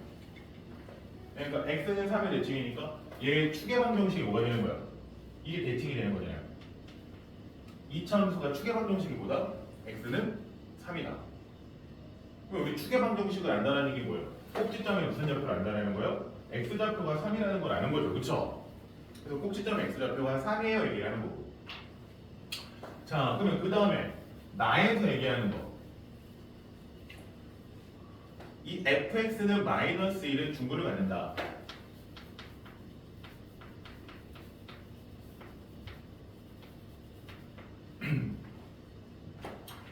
그러니까 x는 3의 대칭이니까 얘의 축의 방정식이 뭐가 되는 거야? 이게 대칭이 되는 거잖아요. 이차 함수가 축의 방정식이 뭐다? x는 3이다. 그럼 우리 축의 방정식을 안다는 게 뭐예요? 꼭지점에 무슨 좌표를 안다는 거예요? x좌표가 3이라는 걸 아는 거죠. 그쵸? 그래서 꼭지점에 x좌표가 3이에요 얘기를 하는 거고. 자, 그러면 그 다음에 나에서 얘기하는 거. 이 fx는 마이너스 1은 중구를 갖는다.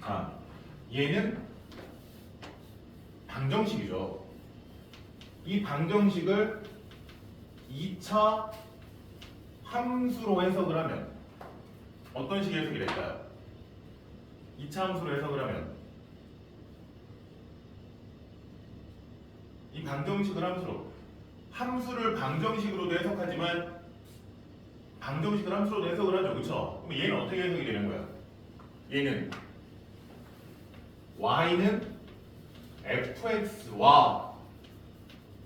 자, 얘는 방정식이죠. 이 방정식을 2차 함수로 해석을 하면 어떤 식의 해석이 될까요? 2차 함수로 해석을 하면 이 방정식을 함수를 방정식으로도 해석하지만 방정식을 함수로도 해석을 하죠. 그쵸? 그럼 얘는 어떻게 해석이 되는 거야? 얘는 y는 fx와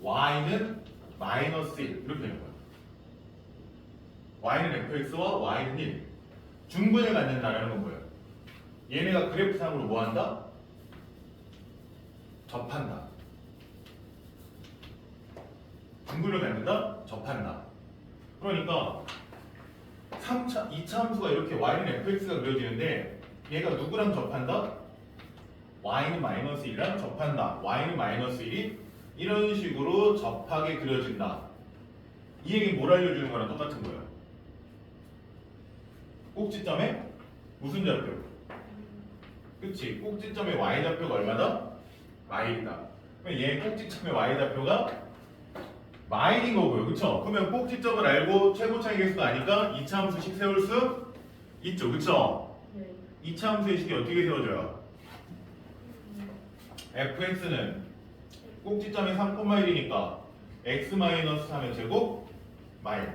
y는 마이너스 1 이렇게 되는 거야. y는 fx와 y는 1 중분을 갖는다라는 건 뭐예요? 얘네가 그래프상으로 뭐 한다? 접한다. 중분을 갖는다? 접한다. 그러니까 2차 함수가 이렇게 y는 fx가 그려지는데 얘가 누구랑 접한다? y는 마이너스 1이랑 접한다. y는 마이너스 1이 이런 식으로 접하게 그려진다. 이 얘기는 뭘 알려주는 거랑 똑같은 거예요. 꼭지점에 무슨 좌표? 그치? 꼭지점의 y좌표가 얼마다? 마일이다. 그러면 얘 꼭지점의 y좌표가 마일인 거고요. 그쵸? 그러면 꼭지점을 알고 최고차의 개수가 아니까 2차 함수식 세울 수 있죠. 그쵸? 네. 2차 함수의 식이 어떻게 세워져요? fx는 꼭지점이 3,1이니까 x-3의 제곱 마일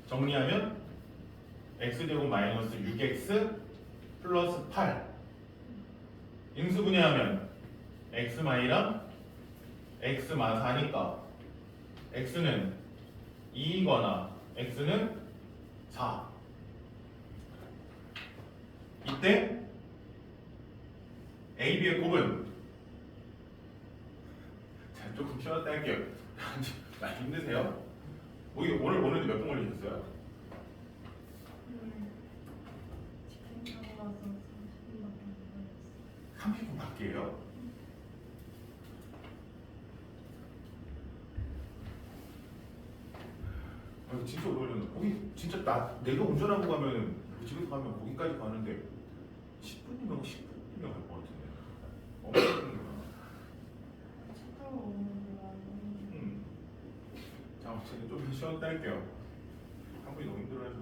정리하면 x제곱 마이너스 6x 플러스 8 인수분해하면 x마이랑 x마4니까 x는 2이거나 x는 4 이때 A, B의 곱은 자, 조금 쉬었다 할게요. 많이 힘드세요? 오늘도 몇 분 걸리셨어요? 치킨 사고 와서 30분밖에 안 걸렸어. 30분 밖이에요? 진짜 오래 걸렸네. 거기 진짜 내가 운전하고 가면 집에서 가면 거기까지 가는데 10분이면 10분이면 갈 것 같은데. 엄청 걸리는구나. 차 타고 오는데 많이. 자, 어쨌든 좀 쉬었다 할게요. 한 분이 너무 힘들어해서.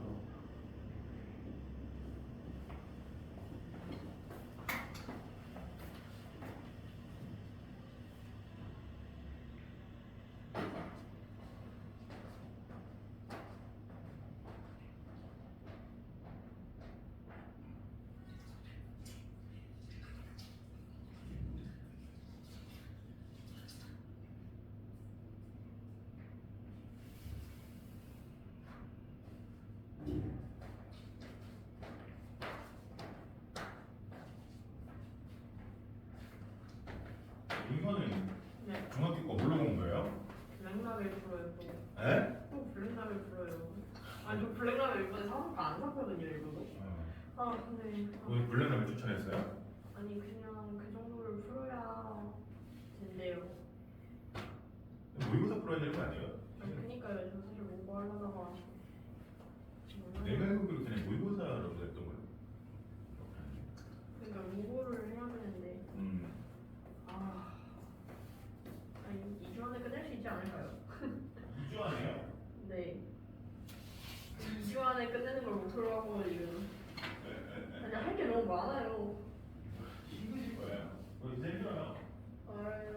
인선은 네. 중학교 거 뭘로 본 거예요? 블랙라벨 불어요 또. 에? 또 블랙라벨 불어요. 아니 저 블랙라벨 이번에 사서 안 샀거든요 일부러. 아 근데 오늘 블랙라벨 추천했어요? 아니 그냥 그 정도를 풀어야 된대요. 모의고사 풀어야 되는 거 아니에요? 아니 그니까요 저 사실 뭐 하려다가 내가 알기로 그냥 모의고사라고 했던 거예요. 그러니까 무고를 해야 되는데 아 아니 2주 안에 끝낼 수 있지 않을까요? 2주 안에요? 네 2주 안에 끝내는 걸 목표로 하고 지금 아니 할 게 너무 많아요. 힘드실 거예요. 진짜 힘들어요. 알아요.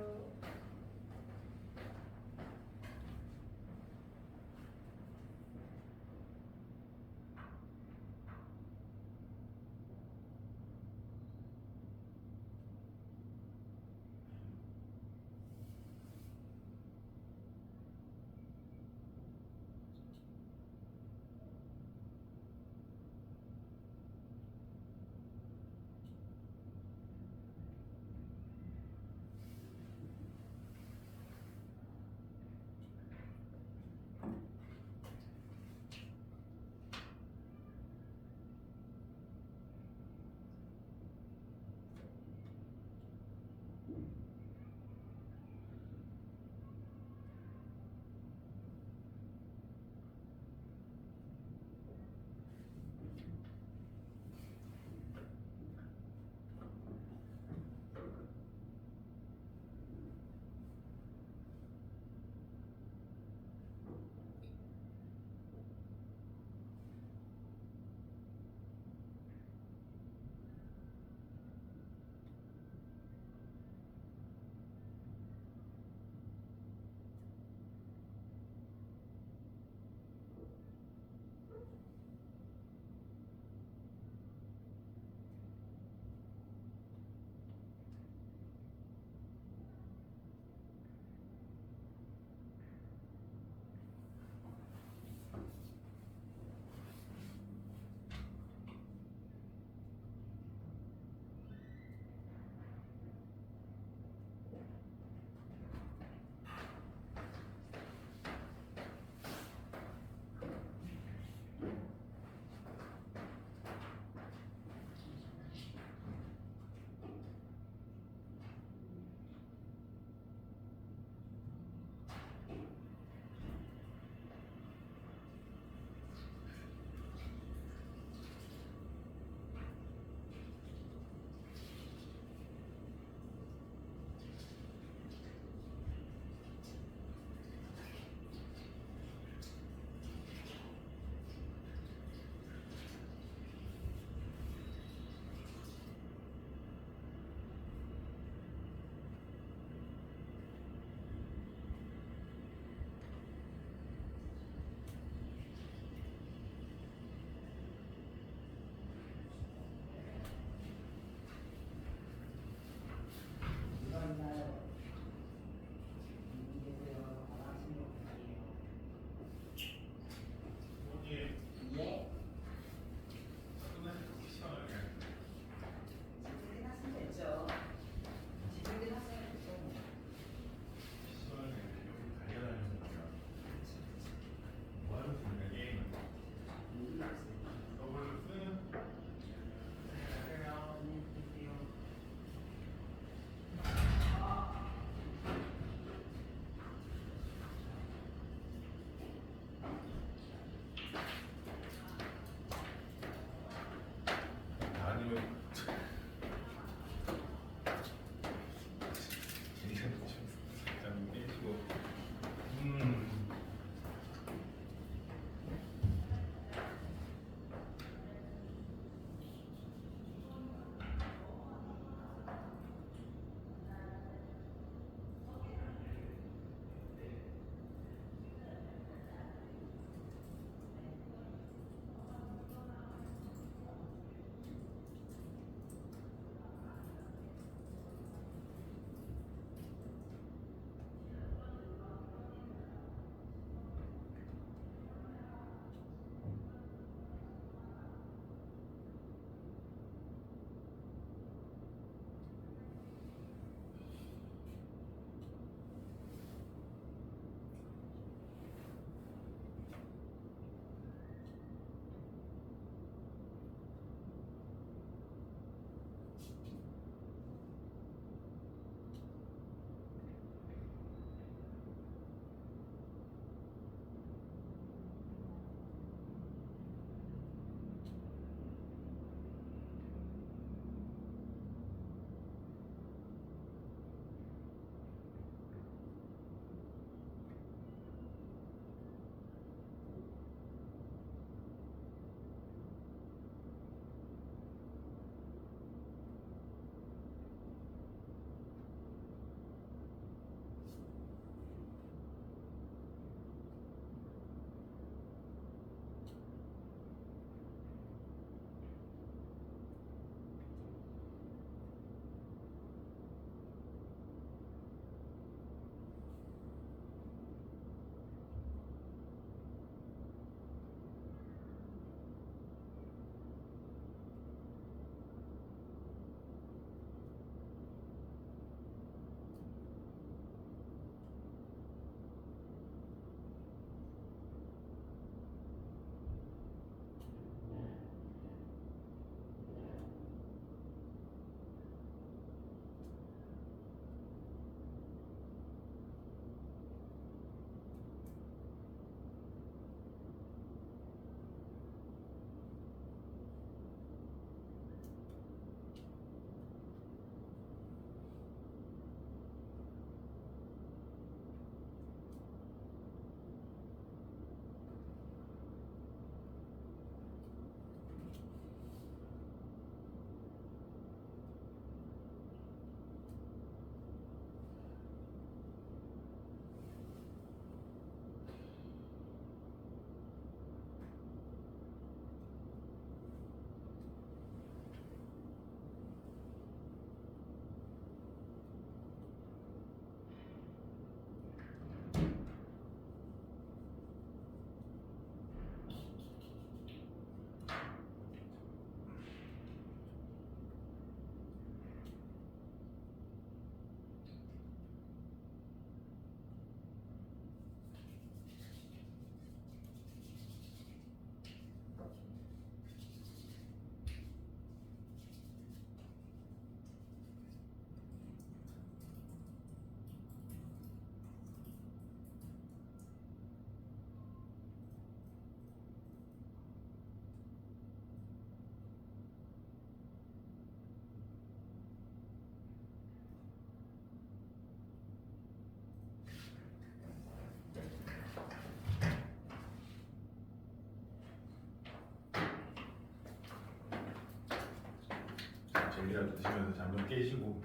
젤리라도 드시면서 잠 좀 깨시고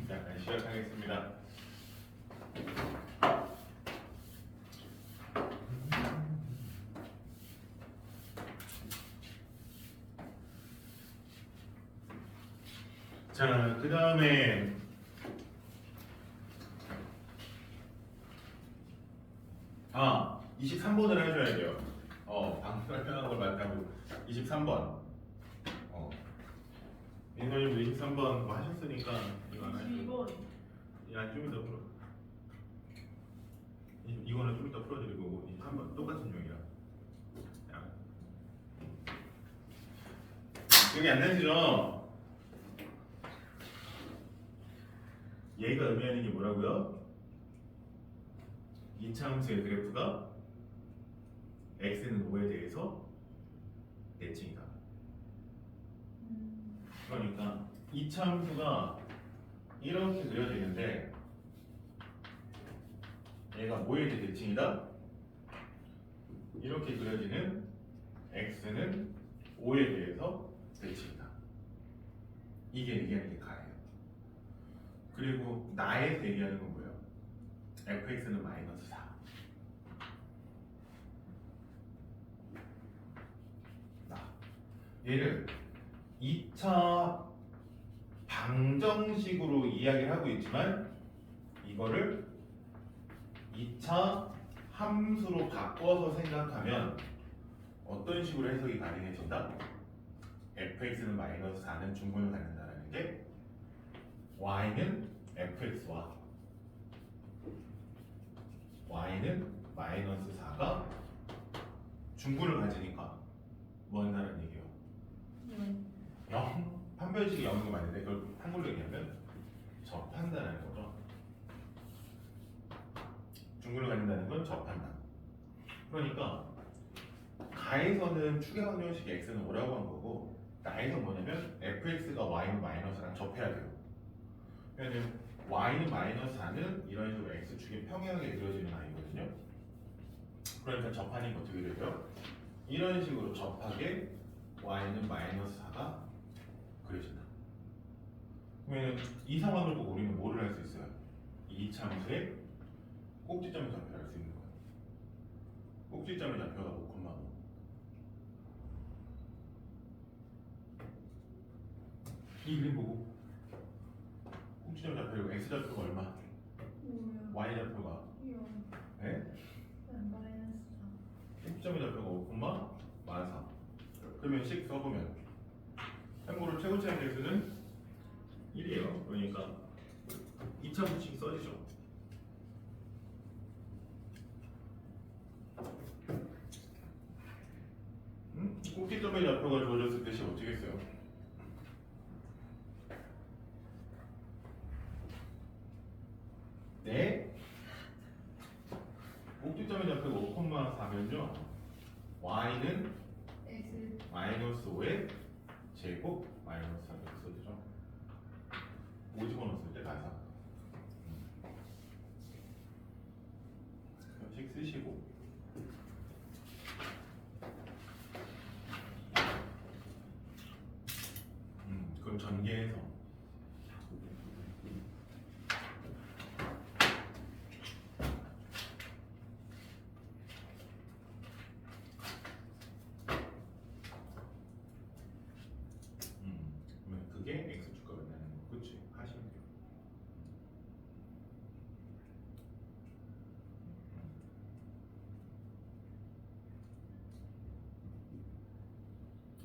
약간 시작하겠습니다. 자, 그 다음에 아, 23번을 해줘야 돼요. 방금 설명한 걸 맞다고 23번. 민서님도 23번 뭐 하셨으니까 이거 하나 해줘. 22번. 야, 좀 이따 풀어. 이거는 좀 이따 풀어드릴 거고 23번 똑같은 용이야. 야. 기억이 안 나시죠? 얘가 의미하는 게 뭐라고요? 이차함수의 그래프가 x는 5에 대해서 대칭이다. 그러니까 이차함수가 이렇게 그려지는데 얘가 뭐에 대해 대칭이다? 이렇게 그려지는 x는 5에 대해서 대칭이다. 이게 얘기하는 게 가예요. 그리고 나에서 얘기하는 건 뭐예요? fx는 마이너스 4. 얘를 2차 방정식으로 이야기를 하고 있지만 이거를 2차 함수로 바꿔서 생각하면 어떤 식으로 해석이 가능해진다? fx는 마이너스 4는 중분을 갖는다는 게 y는 fx와 y는 마이너스 4가 중분을 가지니까 뭐 한다는 얘기예요? 0. 판별식이 0인 거 맞는데 그걸 한글로 얘기하면 접한다는 거죠. 중분을 갖는다는 건 접한다. 그러니까 가에서는 추계방정식 x는 5라고 한 거고 나에서 뭐냐면 fx가 y는 마이너스랑 접해야 돼요. 왜냐면 y는 마이너스 4는 이런 식으로 x축이 평행하게 그려지는 아이거든요. 그러니까 접하는 게 어떻게 되죠? 이런 식으로 접하게 y는 마이너스 4가 그려진다. 그러면 이 상황을 보고 우리는 뭐를 할 수 있어요? 이 이차함수의 꼭지점의 좌표를 알 수 있는 거예요. 꼭지점의 좌표가 5,5. 이 그림 보고 꼭지점 좌표고 x 좌표가 얼마? y 좌표가 네? 꼭지점의 좌표가 5,4. 그러면 식 써보면 참고로 최고차의 개수는 1이에요. 그러니까 2차 부칙이 써지죠. 꼭지점의 좌표가 주어졌을 때 식 어떻게 써요? 네? 꼭지점의 좌표가 5,4면요 y는 마이너스 5의 제곱 마이너스 4 이렇게 써지죠. 5 집어넣었을 때 가사 식 쓰시고 그럼 전개해서 그러면 그게 x축과 만나는 거 그치? 하시면 돼요.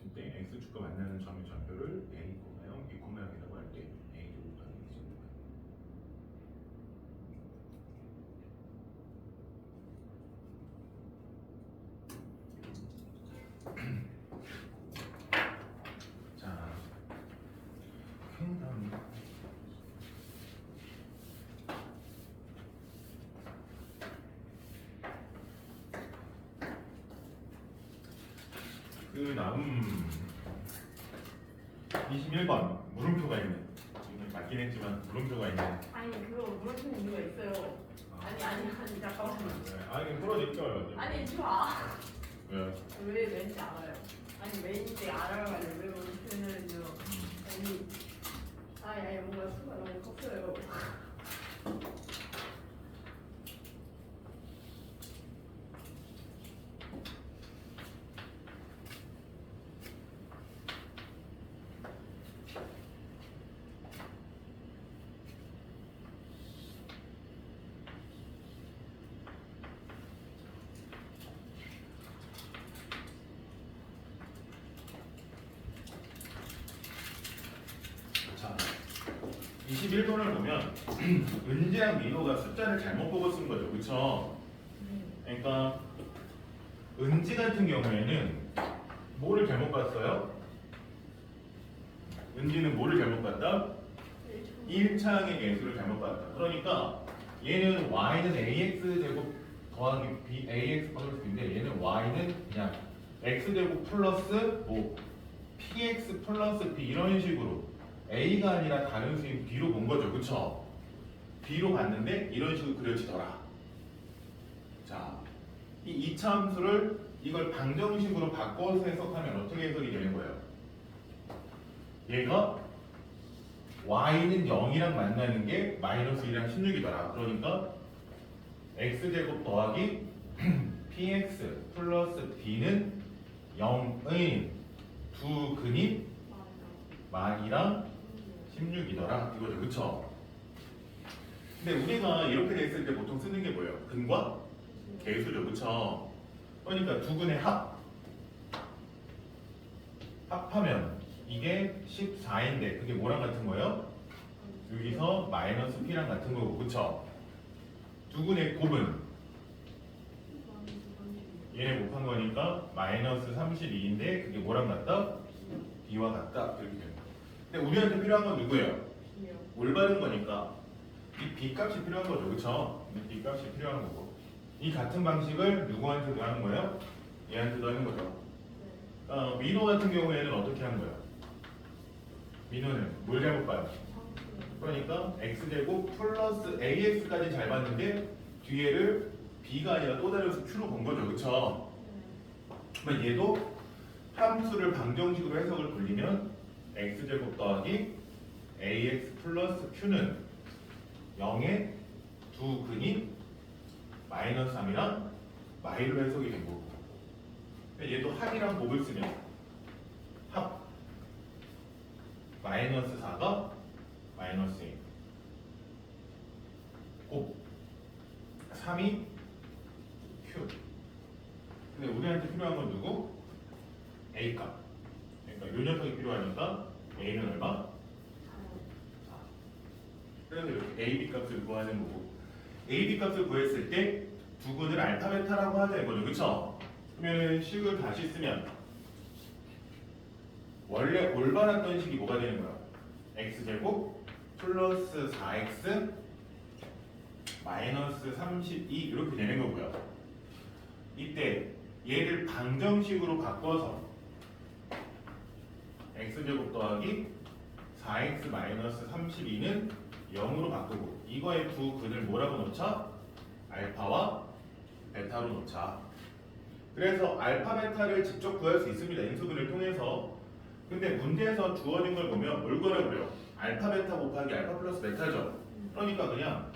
이때 x축과 만나는 점의 좌표를 a, 0, b, 0이라고 할 때 a 제곱도 아니고 b 제곱. 자, 다음 그 다음 21번 물음표가 있는 맞긴 했지만 물음표가 있는 아니 그거 물어주는 이유가 있어요. 아니 잠깐만요. 아니 풀어드릴게요. 아니 좋아. 왜요? 왜 왠지 알아요. 아니 왠지 알아요. 왜 물어주는요. 아니 21번을 보면 은지랑 민호가 숫자를 잘못 보고 쓴 거죠. 그쵸? 그러니까 은지 같은 경우에는 뭐를 잘못 봤어요? 은지는 뭐를 잘못 봤다? 1차항의 개수를 잘못 봤다. 그러니까 얘는 y는 ax 제곱 더하기 b ax 플러스 b인데 얘는 y는 그냥 x 제곱 플러스 뭐 px 플러스 b 이런 식으로 a가 아니라 다른 수인 b로 본 거죠. 그쵸? b로 봤는데 이런 식으로 그려지더라. 자, 이 2차 함수를 이걸 방정식으로 바꿔서 해석하면 어떻게 해석이 되는 거예요? 얘가 y는 0이랑 만나는 게 마이너스 1이랑 16이더라. 그러니까 x제곱 더하기 px 플러스 b는 0의 두 근이 만이랑 16이더라. 이거죠. 그쵸? 근데 우리가 이렇게 됐을 때 보통 쓰는 게 뭐예요? 근과 개수죠. 그쵸? 그러니까 두 근의 합하면 이게 14인데 그게 뭐랑 같은 거예요? 여기서 마이너스 p랑 같은 거고. 그쵸? 두 근의 곱은 얘네 곱한 거니까 마이너스 32인데 그게 뭐랑 같다? b와 같다. 이렇게 됩니다. 근데 우리한테 필요한 건 누구예요? 올바른 거니까 이 b 값이 필요한 거죠. 그쵸? 이 b 값이 필요한 거고 이 같은 방식을 누구한테도 하는 거예요? 얘한테도 하는 거죠. 민호 같은 경우에는 어떻게 하는 거예요? 민호는 뭘 잘못 봐요? 그러니까 x제곱 플러스 ax까지 잘 봤는데 뒤에를 b가 아니라 또 다른 수 q로 본 거죠. 그쵸? 그러면 얘도 함수를 방정식으로 해석을 돌리면 x제곱 더하기 ax 플러스 q는 0의 두 근이 마이너스 3이랑 마이로 해석이 된 거고 얘도 합이랑 곱을 쓰면 합 마이너스 4가 마이너스 1 곱 3이 q 근데 우리한테 필요한 건 누구? A값 그러니까 요 녀석이 필요하니까 A는 얼마? 4 그래서 이렇게 A, B 값을 구하는 거고 A, B 값을 구했을 때 두 근을 알파, 베타라고 하자 이거죠. 그쵸? 그러면 식을 다시 쓰면 원래 올바랐던 식이 뭐가 되는 거야? x제곱 플러스 4x 마이너스 32 이렇게 되는 거고요. 이때 얘를 방정식으로 바꿔서 x제곱 더하기 4x 마이너스 32는 0으로 바꾸고 이거의 두 근을 뭐라고 놓자? 알파와 베타로 놓자. 그래서 알파, 베타를 직접 구할 수 있습니다. 인수분을 통해서. 근데 문제에서 주어진 걸 보면 뭘 구하라고 그래요? 알파, 베타 곱하기 알파 플러스 베타죠. 그러니까 그냥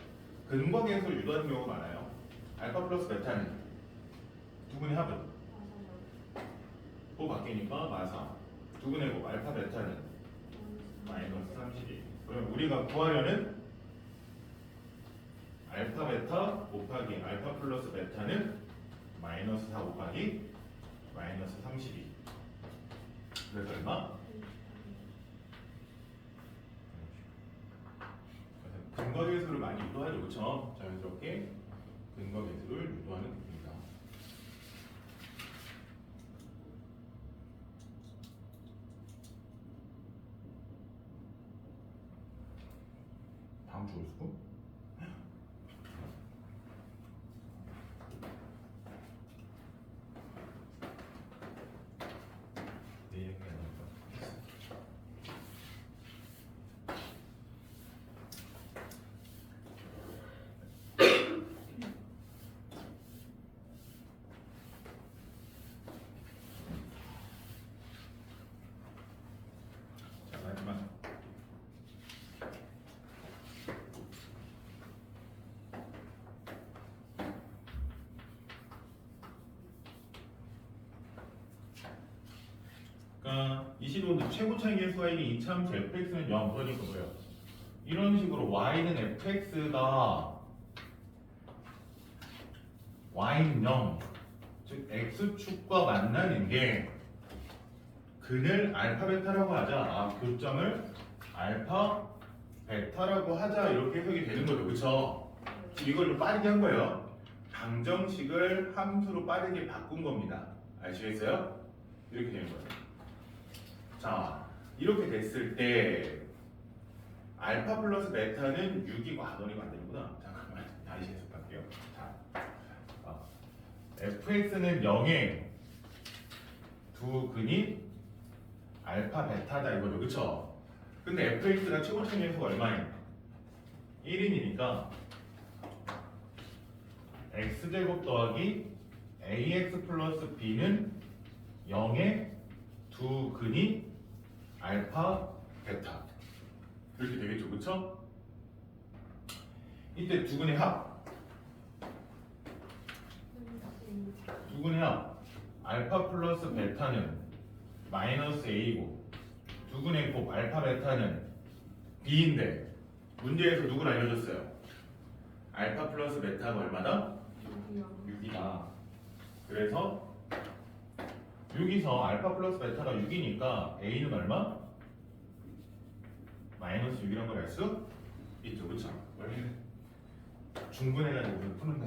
근과 계수를 유도하는 경우가 많아요. 알파 플러스 베타는 두 분의 합은 또 바뀌니까 마사. 두 분의 곱 알파, 베타는 마이너스 32. 그럼 우리가 구하려는 알파, 베타 곱하기 알파 플러스 베타는 마이너스 4 곱하기 마이너스 32. 그래서 얼마? 근거 계수를 많이 유도하죠. 그렇죠? 자연스럽게 근거 계수를 유도하는 겁니다. 다음 주 올수고? 그러니까 이 식으로 최고 차이 계수가 있는 이차함수 fx는 0 그러니까 뭐예요? 이런 식으로 y는 fx가 y는 0 즉 x축과 만나는 게 근을 알파 베타라고 하자. 교점을 알파 베타라고 하자 이렇게 해석이 되는 거죠, 그렇죠? 지금 이걸 좀 빠르게 한 거예요. 방정식을 함수로 빠르게 바꾼 겁니다. 아시겠어요? 이렇게 되는 거예요. 자, 이렇게 됐을 때 알파 플러스 베타는 6이고 아너리가 안 되는구나. 잠깐만 다시 해석할게요. 자, fx는 0에 두 근이 알파 베타다 이거죠, 그쵸? 근데 fx가 최고점 연수가 얼마예요? 1인이니까 x제곱 더하기 ax 플러스 b는 0에 두 근이 알파 베타 이렇게 되겠죠, 그쵸? 이때 두 근의 합, 두 근의 합 알파 플러스 베타는 마이너스 a고 두 근의 곱 알파 베타는 b인데 문제에서 누굴 알려줬어요? 알파 플러스 베타가 얼마다? 6이다. 그래서 여기서 알파 플러스 베타가 6이니까 a는 얼마? 마이너스 6이라는 걸 알 수 있죠, 그쵸? 원래 중분해가지고 푸는 거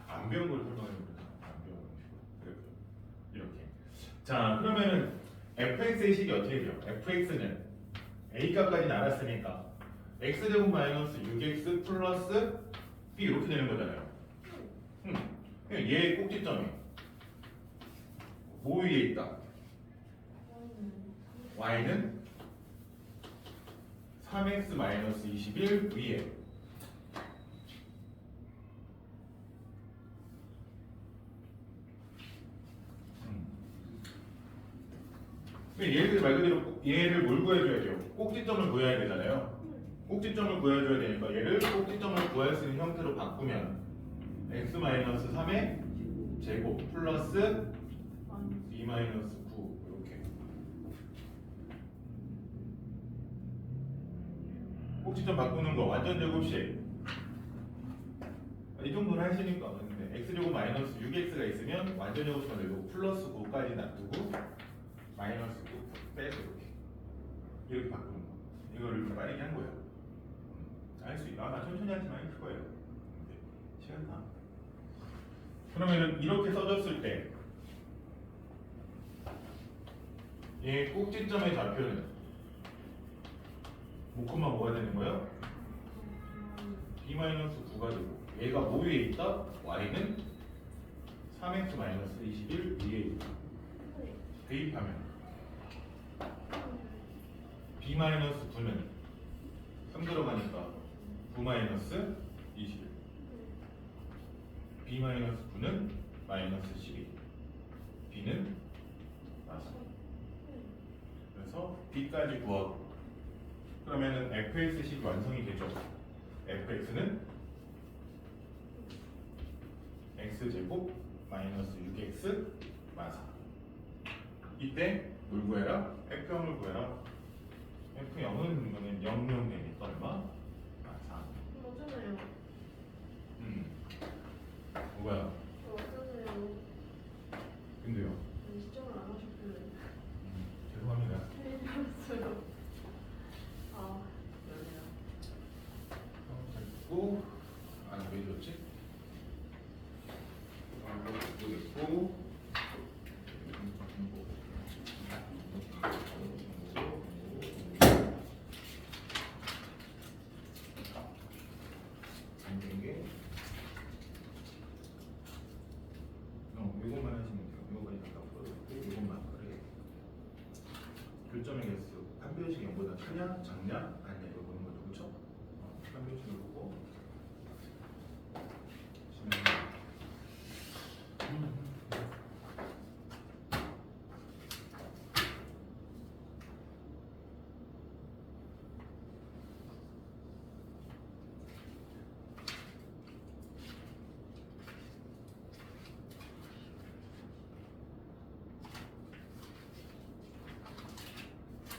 안 배운 걸 설명해봅니다. 안 배운 거 이렇게. 자, 그러면은 fx의 식이 어떻게 돼요? fx는 a 값까지는 알았으니까 x제곱 마이너스 6x 플러스 b 이렇게 되는 거잖아요. 얘의 꼭지점이 뭐 위에 있다? y는 3x 마이너스 21 위에 얘를 말 그대로 얘를 뭘 구해줘야 돼요? 꼭지점을 구해야 되잖아요. 꼭지점을 구해줘야 되니까 얘를 꼭지점을 구할 수 있는 형태로 바꾸면 x-3의 제곱 플러스 b-9 이렇게 꼭지점 바꾸는 거 완전 제곱식 이 정도는 하시니까. 근데 x제곱 마이너스 6x가 있으면 완전 제곱식만 되고 플러스 9까지 놔두고 마이너스 9 빼고 이렇게 바꾸는 거. 이거를 좀 빠르게 한 거예요. 알 수 있다. 나 천천히 하지만 할 거예요. 시간 다. 그러면은 이렇게 써줬을 때 얘 꼭지점의 좌표는 뭐콤마 뭐가 되는 거예요? b-9가 되고 얘가 뭐 위에 있다? y는 3x-21 위에 있다. 대입하면 b-9는 3 들어가니까 9-21 b-9는 마이너스 12 b는 마사 그래서 b까지 구하고 그러면은 fx식이 완성이 되죠. fx는 x제곱 마이너스 6x 마사 이때 뭘 구해라? F0을 구해라. F0은 0명 되니까 얼마? 4. 맞잖아요. 뭐야? 맞잖아요. 근데요? 시점을 안 하셨길래. 죄송합니다. 틀렸어요. 아, 그러네요. 됐고 왜 줬지? 이거 됐고 이것만 하시면 돼요. 이거까지 갖다 풀어주고 이것만 그래. 교점의 개수 한 변씩 0보다 크냐 작냐 아니냐 이거 보는 거죠, 그렇죠? 한 변씩을 보고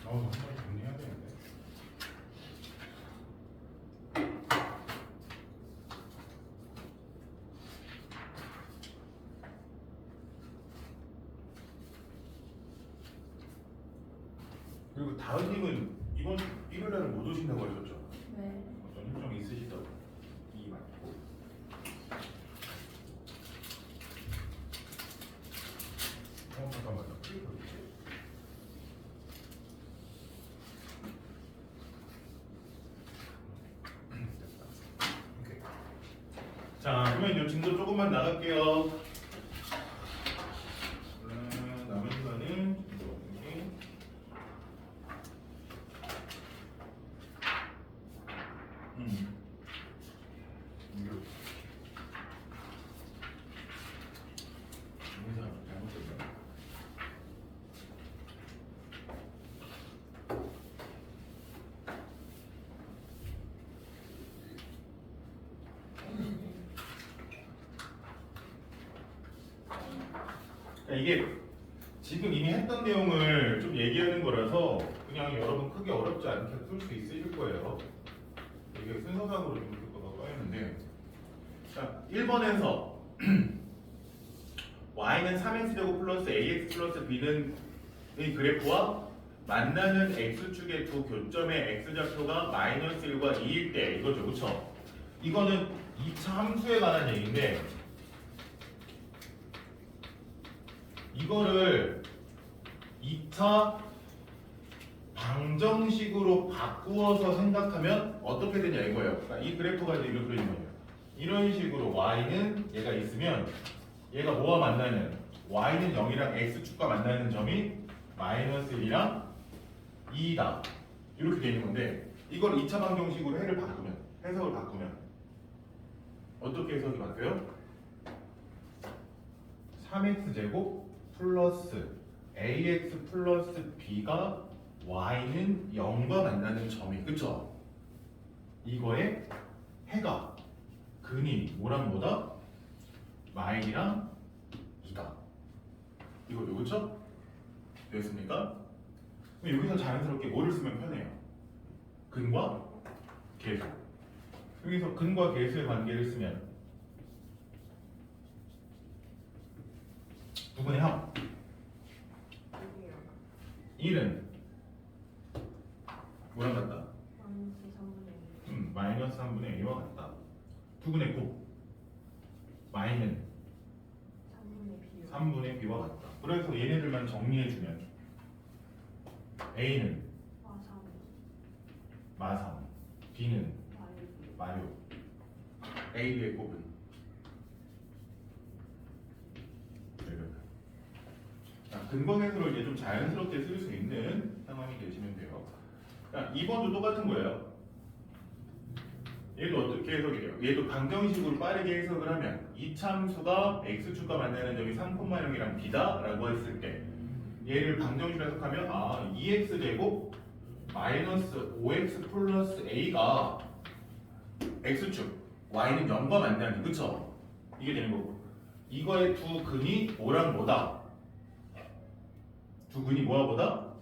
한번 정리해야 되는데. 그리고 다은님은 이번 일요일에는 못 오신다고 하셨죠? 네. 어떤 일정이 있으시다고. 이 맞고. 잠깐만요. 됐다. 오케이. 자, 그러면 이 진도 조금만 나갈게요. 남은 시간은 이렇게. 여기서 잘못됐다. 그러니까 이게 지금 이미 했던 내용을 좀 얘기하는 거라서 그냥 여러분 크게 어렵지 않게 풀 수 있으실 거예요. 이게 순서상으로 좀 그거가 꺼였는데, 자 1번에서 y는 3x제곱 플러스 ax 플러스 b는 이 그래프와 만나는 x축의 두 교점의 x좌표가 마이너스 1과 2일 때 이거죠, 그쵸? 이거는 2차 함수에 관한 얘기인데 이거를 2차 방정식으로 바꾸어서 생각하면 어떻게 되냐 이거예요. 그러니까 이 그래프가 이제 이렇게 되는 거예요. 이런 식으로 y는 얘가 있으면 얘가 뭐와 만나는 y는 0이랑 x축과 만나는 점이 마이너스 1이랑 2다. 이렇게 되는 건데 이걸 2차 방정식으로 해석을 바꾸면 어떻게 해석이 바뀌어요? 3x제곱 플러스 ax 플러스 b가 y는 0과 만나는 점이 그쵸? 이거의 해가 근이 뭐랑 뭐다? 마일이랑 2다. 이거죠, 그쵸? 되었습니까? 그럼 여기서 자연스럽게 뭐를 쓰면 편해요? 근과 계수. 여기서 근과 계수의 관계를 쓰면 두분의 합. 1은 뭐랑 같다? 마이너스 3분의 1과 같다. 두분의 곱. 마이는 3분의 b와 같다. 그래서 얘네들만 정리해주면 a는 마삼, b는 마요. a, b의 곱은 근거계수를 이제 좀 자연스럽게 쓸 수 있는 상황이 되시면 돼요. 2번도 똑같은 거예요. 얘도 어떻게 해석이 돼요? 얘도 방정식으로 빠르게 해석을 하면 이참수가 x축과 만나는 점이 3,0이랑 b다 라고 했을 때 얘를 방정식으로 해석하면 2x제곱 마이너스 5x 플러스 a가 x축 y는 0과 만나는, 그쵸? 이게 되는 거고, 이거의 두 근이 뭐랑 뭐다? 두 근이 뭐와 뭐다?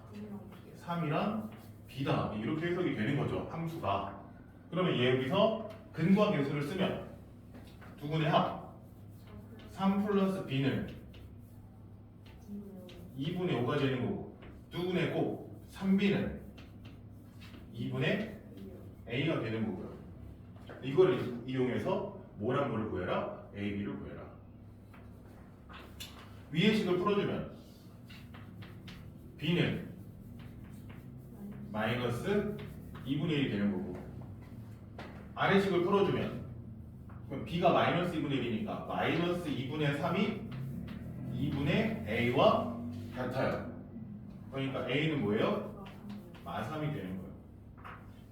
3이랑 b다. 이렇게 해석이 되는 거죠, 함수가. 그러면 얘 여기서 근과 계수를 쓰면 두 근의 합 3 플러스 b는 2분의 5가 되는 거고, 두 근의 곱 3b는 2분의 a가 되는 거고요. 이걸 이용해서 뭐랑 뭐를 구해라? a, b를 구해라. 위의 식을 풀어주면 b는 마이너스 2분의 1이 되는 거고, 아래 식을 풀어주면 그럼 b가 마이너스 2분의 1이니까 마이너스 2분의 3이 2분의 a와 같아요. 그러니까 a는 뭐예요? 마3이 되는 거예요.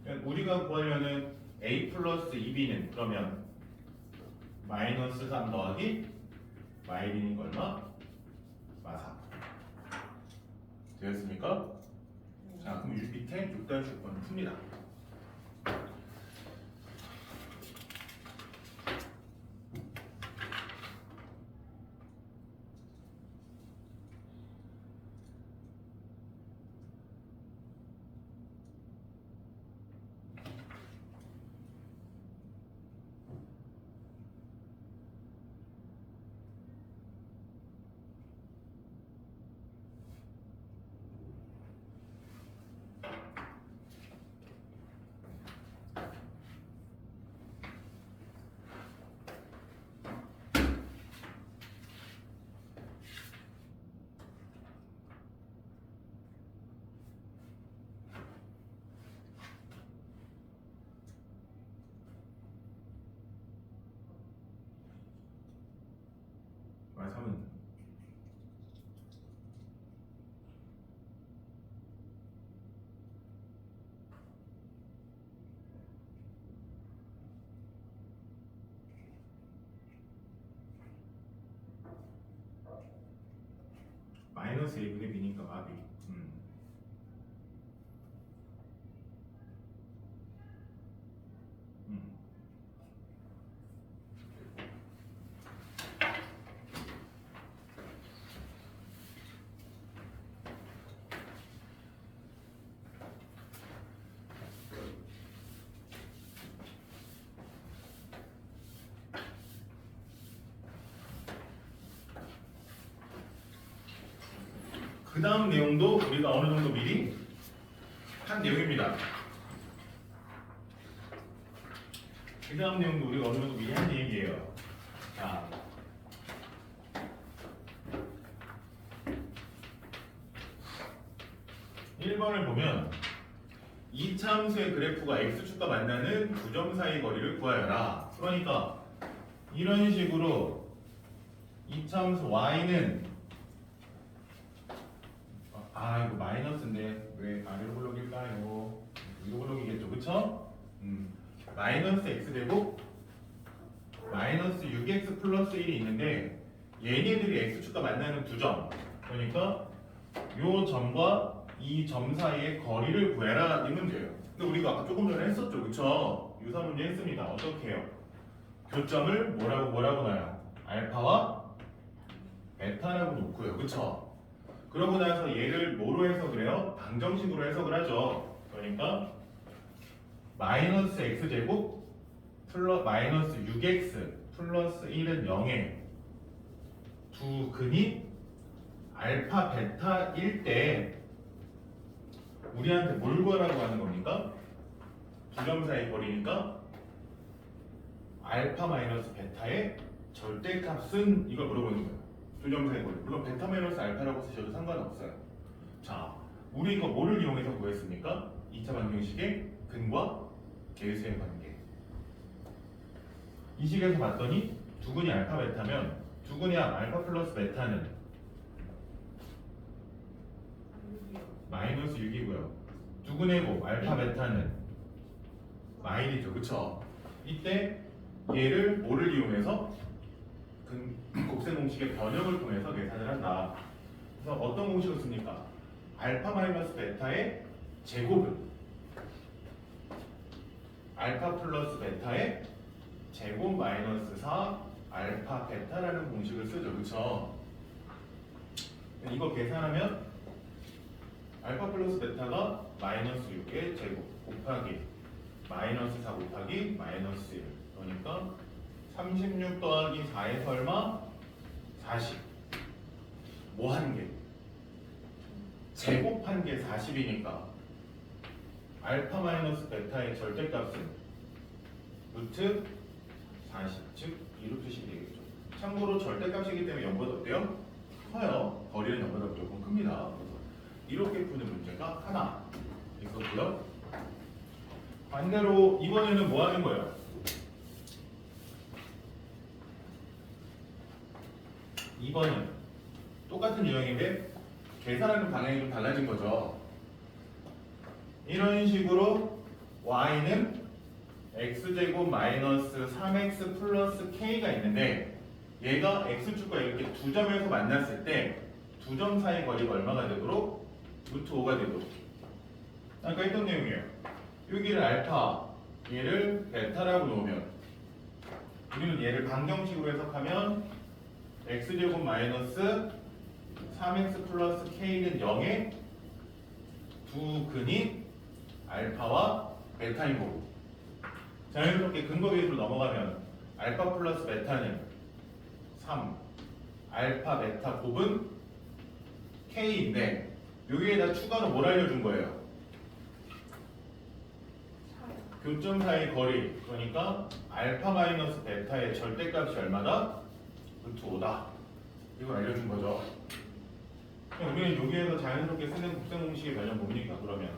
그러니까 우리가 구하려는 a 플러스 2b는 그러면 마이너스 3 더하기 마이너스 얼마? 마3 되었습니까? 자, 그럼 이 밑에 6-6번을 풉니다. 아 3은 마이너스 1분의 b니까 마비. 음. 그 다음 내용도 우리가 어느 정도 미리 한 내용입니다. 그 다음 내용도 우리가 어느 정도 미리 한 얘기예요. 자, (1번을) 보면 이차함수의 그래프가 x축과 만나는 두 점 사이 거리를 구하여라. 그러니까 이런 식으로 이차함수 y는 이거 마이너스인데 왜 아래로 블록일까요? 위로 블록이겠죠, 그쵸? 마이너스 x제곱 마이너스 6x 플러스 1이 있는데 얘네들이 x축과 만나는 두 점, 그러니까 요 점과 이 점 사이의 거리를 구해라 이 문제예요. 근데 우리가 아까 조금 전에 했었죠, 그쵸? 유사 문제 했습니다. 어떻게 해요? 교점을 뭐라고 놔요? 알파와 베타라고 놓고요, 그쵸? 그러고 나서 얘를 뭐로 해석을 해요? 방정식으로 해석을 하죠. 그러니까 마이너스 x제곱 마이너스 6x 플러스 1은 0에 두 근이 알파 베타일 때 우리한테 뭘 구하라고 하는 겁니까? 두 점 사이 거리니까 알파 마이너스 베타의 절대값은 이걸 물어보는 거예요. 두 점 사이 거리. 물론 베타 마이너스 알파라고 쓰셔도 상관없어요. 자, 우리 이거 뭐를 이용해서 구했습니까? 2차 방정식의 근과 계수의 관계. 이 식에서 봤더니 두 근이 알파 베타면 두 근이 알파 플러스 베타는 마이너스 6이고요. 두 근의 곱 알파 베타는 마일이죠, 그쵸? 이때 얘를 뭐를 이용해서 곱셈 공식의 변형을 통해서 계산을 한다. 그래서 어떤 공식을 씁니까? 알파 마이너스 베타의 제곱은 알파 플러스 베타의 제곱 마이너스 4 알파 베타라는 공식을 쓰죠, 그쵸? 이거 계산하면 알파 플러스 베타가 마이너스 6의 제곱 곱하기 마이너스 4 곱하기 마이너스 1, 그러니까 36 더하기 4에서 얼마? 40. 뭐 한 개? 제곱한 게 40이니까 알파 마이너스 베타의 절대값은 루트 40, 즉 2루트 10이 되겠죠. 참고로 절대값이기 때문에 0보다 어때요? 커요. 거리는 0보다 조금 큽니다. 그래서 이렇게 푸는 문제가 하나 있었고요. 반대로 이번에는 뭐 하는 거예요? 이번은 똑같은 유형인데 계산하는 방향이 좀 달라진 거죠. 이런 식으로 y는 x제곱 마이너스 3x 플러스 k가 있는데 얘가 x축과 이렇게 두 점에서 만났을 때 두 점 사이 거리가 얼마가 되도록? 루트 5가 되도록. 아까 했던 내용이에요. 여기를 알파, 얘를 베타라고 놓으면 우리는 얘를 방정식으로 해석하면 x제곱 마이너스 3x 플러스 k는 0에 두 근이 알파와 베타인 거고, 자연스럽게 근거 계수로 넘어가면 알파 플러스 베타는 3, 알파 베타 곱은 k인데 여기에다 추가로 뭘 알려준 거예요? 교점 사이 거리, 그러니까 알파 마이너스 베타의 절대값이 얼마다? 루트 5다. 이걸 알려준 거죠. 우리는 여기에서 자연스럽게 쓰는 곱셈 공식의 변형 뭡니까? 그러면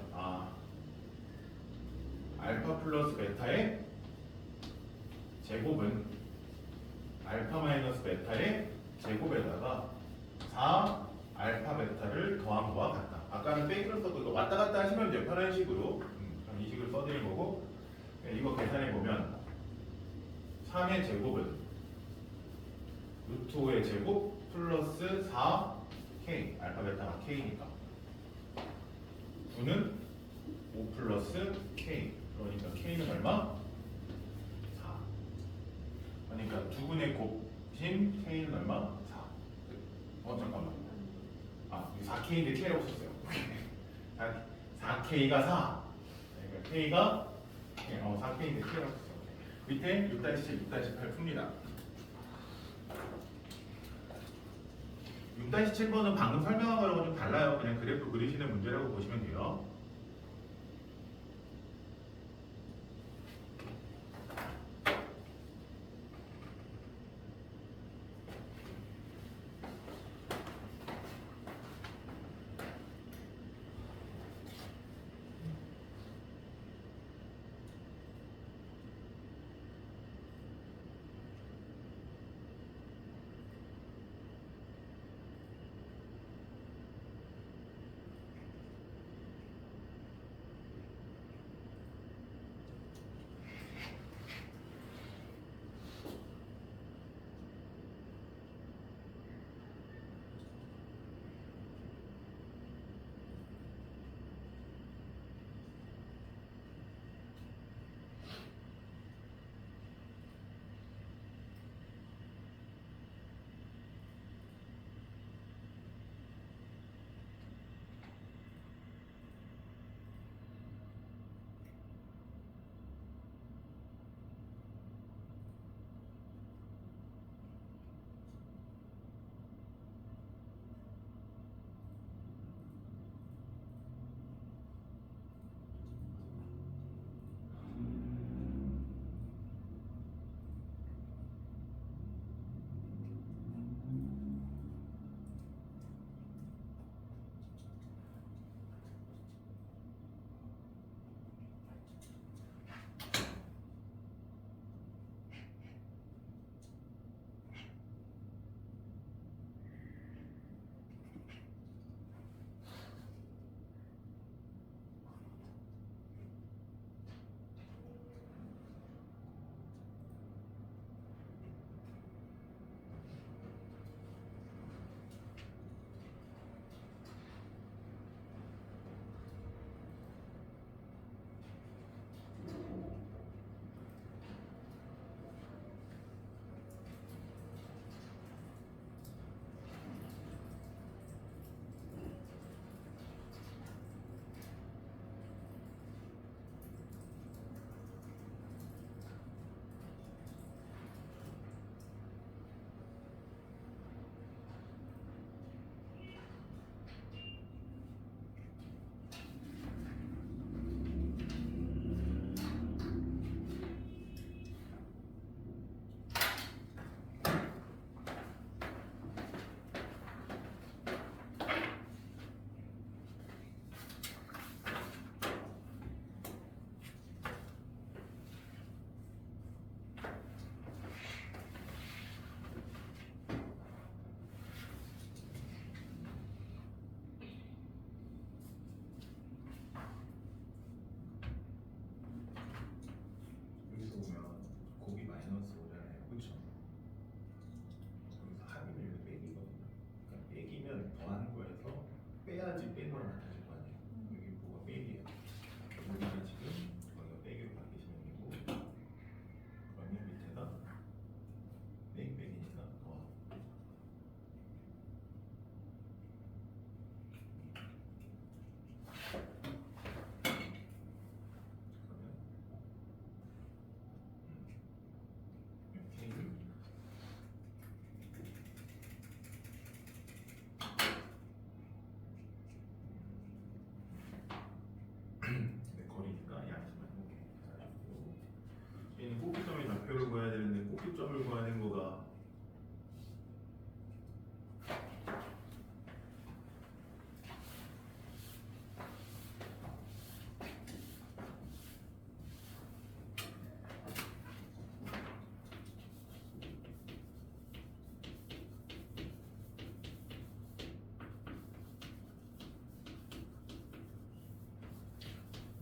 알파 플러스 베타의 제곱은 알파 마이너스 베타의 제곱에다가 4 알파 베타를 더한 거와 같다. 아까는 빼기로 써도 이거 왔다 갔다 하시면 돼요. 편한 식으로. 그럼 이 식으로 써드린 거고, 이거 계산해 보면 3의 제곱은 루트 5의 제곱 플러스 4k 알파 베타가 k니까 9는 5 플러스 k, 그러니까 k는 얼마? 4. 그러니까 두 분의 곱인 k는 얼마? 4. 잠깐만. 4k인데 k라고 썼어요. 4k가 4. 그러니까 k가 4k인데 k라고 썼어요. 밑에 6-7, 6-8 풉니다. 6-7번은 방금 설명한 거랑은 좀 달라요. 그냥 그래프 그리시는 문제라고 보시면 돼요.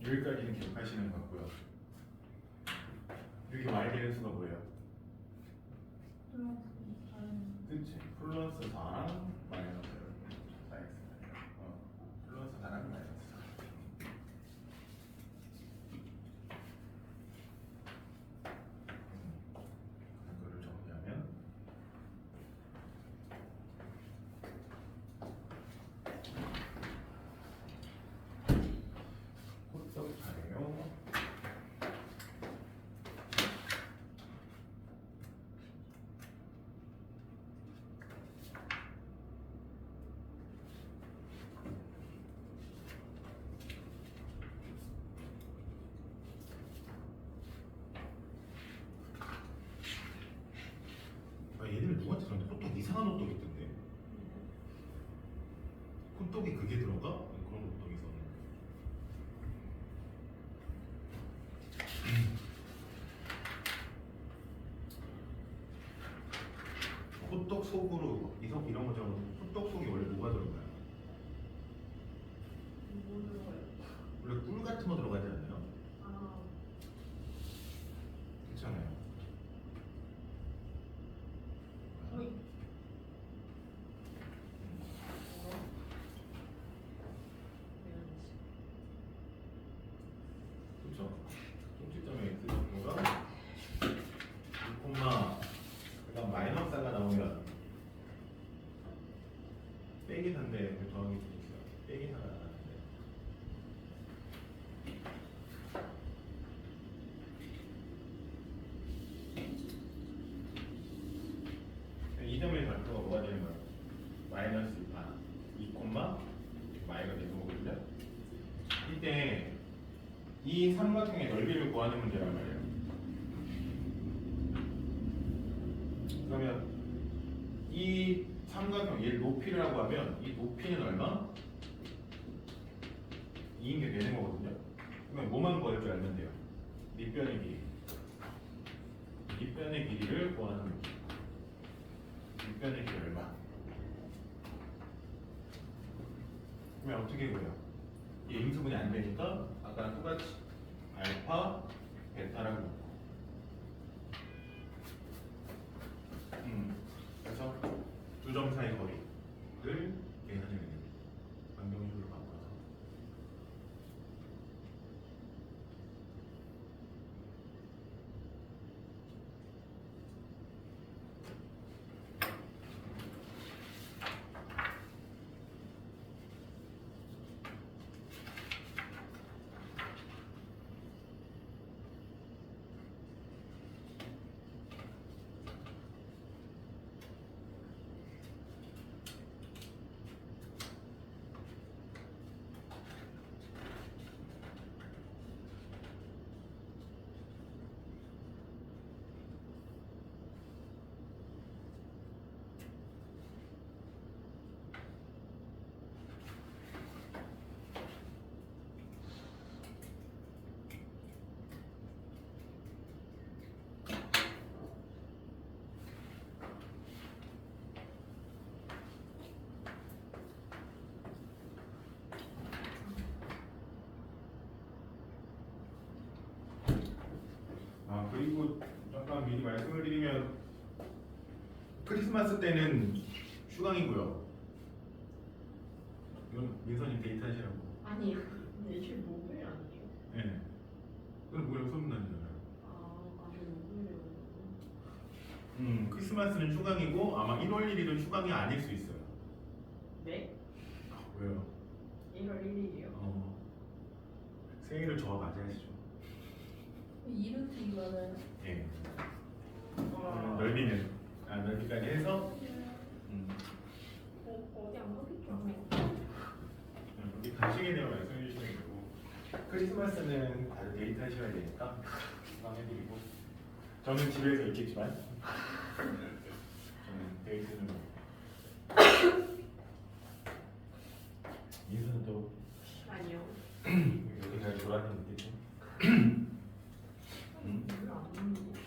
여기까지는 기억하시는 것 같고요. 이렇게 많이 되는 수가 뭐예요? 그치? 플러스 4랑 마이너스 4x. 플러스 4랑 마이너스 4. 이거를 정리하면 코떡 잘해요. 얘네를 누구한테 들었는데 호떡 이상한 호떡 있던데. 호떡이 그게 들어가? 그런 호떡이 있었는데. 호떡 속으로 이런 거처럼 호떡 속에 원래 뭐가 들어가요? 뭐 들어가요? 원래 꿀 같은 거 들어가지 않나요? 아, 그렇잖아요. 어이. 그렇죠. 꼭지점에 x 정도가 2, 그다음 마이너스 하나 나오면 빼기 4인데 더하기 2 있어요. 빼기 4가 나왔는데 이 점의 절도가 뭐가 되는 거예요? 마이너스 2, 마이가 되는 거거든요. 이때 이 삼각형의 넓이를 구하는 문제란 말이에요. 그러면 이 삼각형 얘 높이라고 하면 이 높이는 얼마? 2인 게 되는 거거든요. 그러면 뭐만 구할 줄 알면 돼요. 밑변의 길이. 밑변의 길이를 구하는 문제. 밑변의 길이 얼마? 그러면 어떻게 구해요? 이 임수분이 안 되니까 아까랑 똑같이 알파, 베타라고 놓고. 그래서 두 점 사이 거리를 계산해야 됩니다. 방정식으로 바꿔서. 그리고 잠깐 미리 말씀을 드리면 크리스마스 때는 휴강이고요. 이건 민선님 데이트 하시라고. 아니요. 내일 목요일 아니에요? 네. 그럼 목요일 소문나잖아요. 아, 아직 목요일이요. 크리스마스는 휴강이고 아마 1월 1일은 휴강이 아닐 수 있어요. 네? 왜요? 1월 1일이요. 생일을 저와 맞이하시죠. 이루트이거는 예. 넓이는 넓이까지 해서 어디 안 가겠죠? 여기 간식에 대해 말씀해 주시는 거고 크리스마스는 다들 데이트 하셔야 되니까 해드리고 저는 집에서 있겠지만 저는 데이트는 민수는 또 아니요. 여기 잘 돌아다니겠지. 별로 안 먹는데.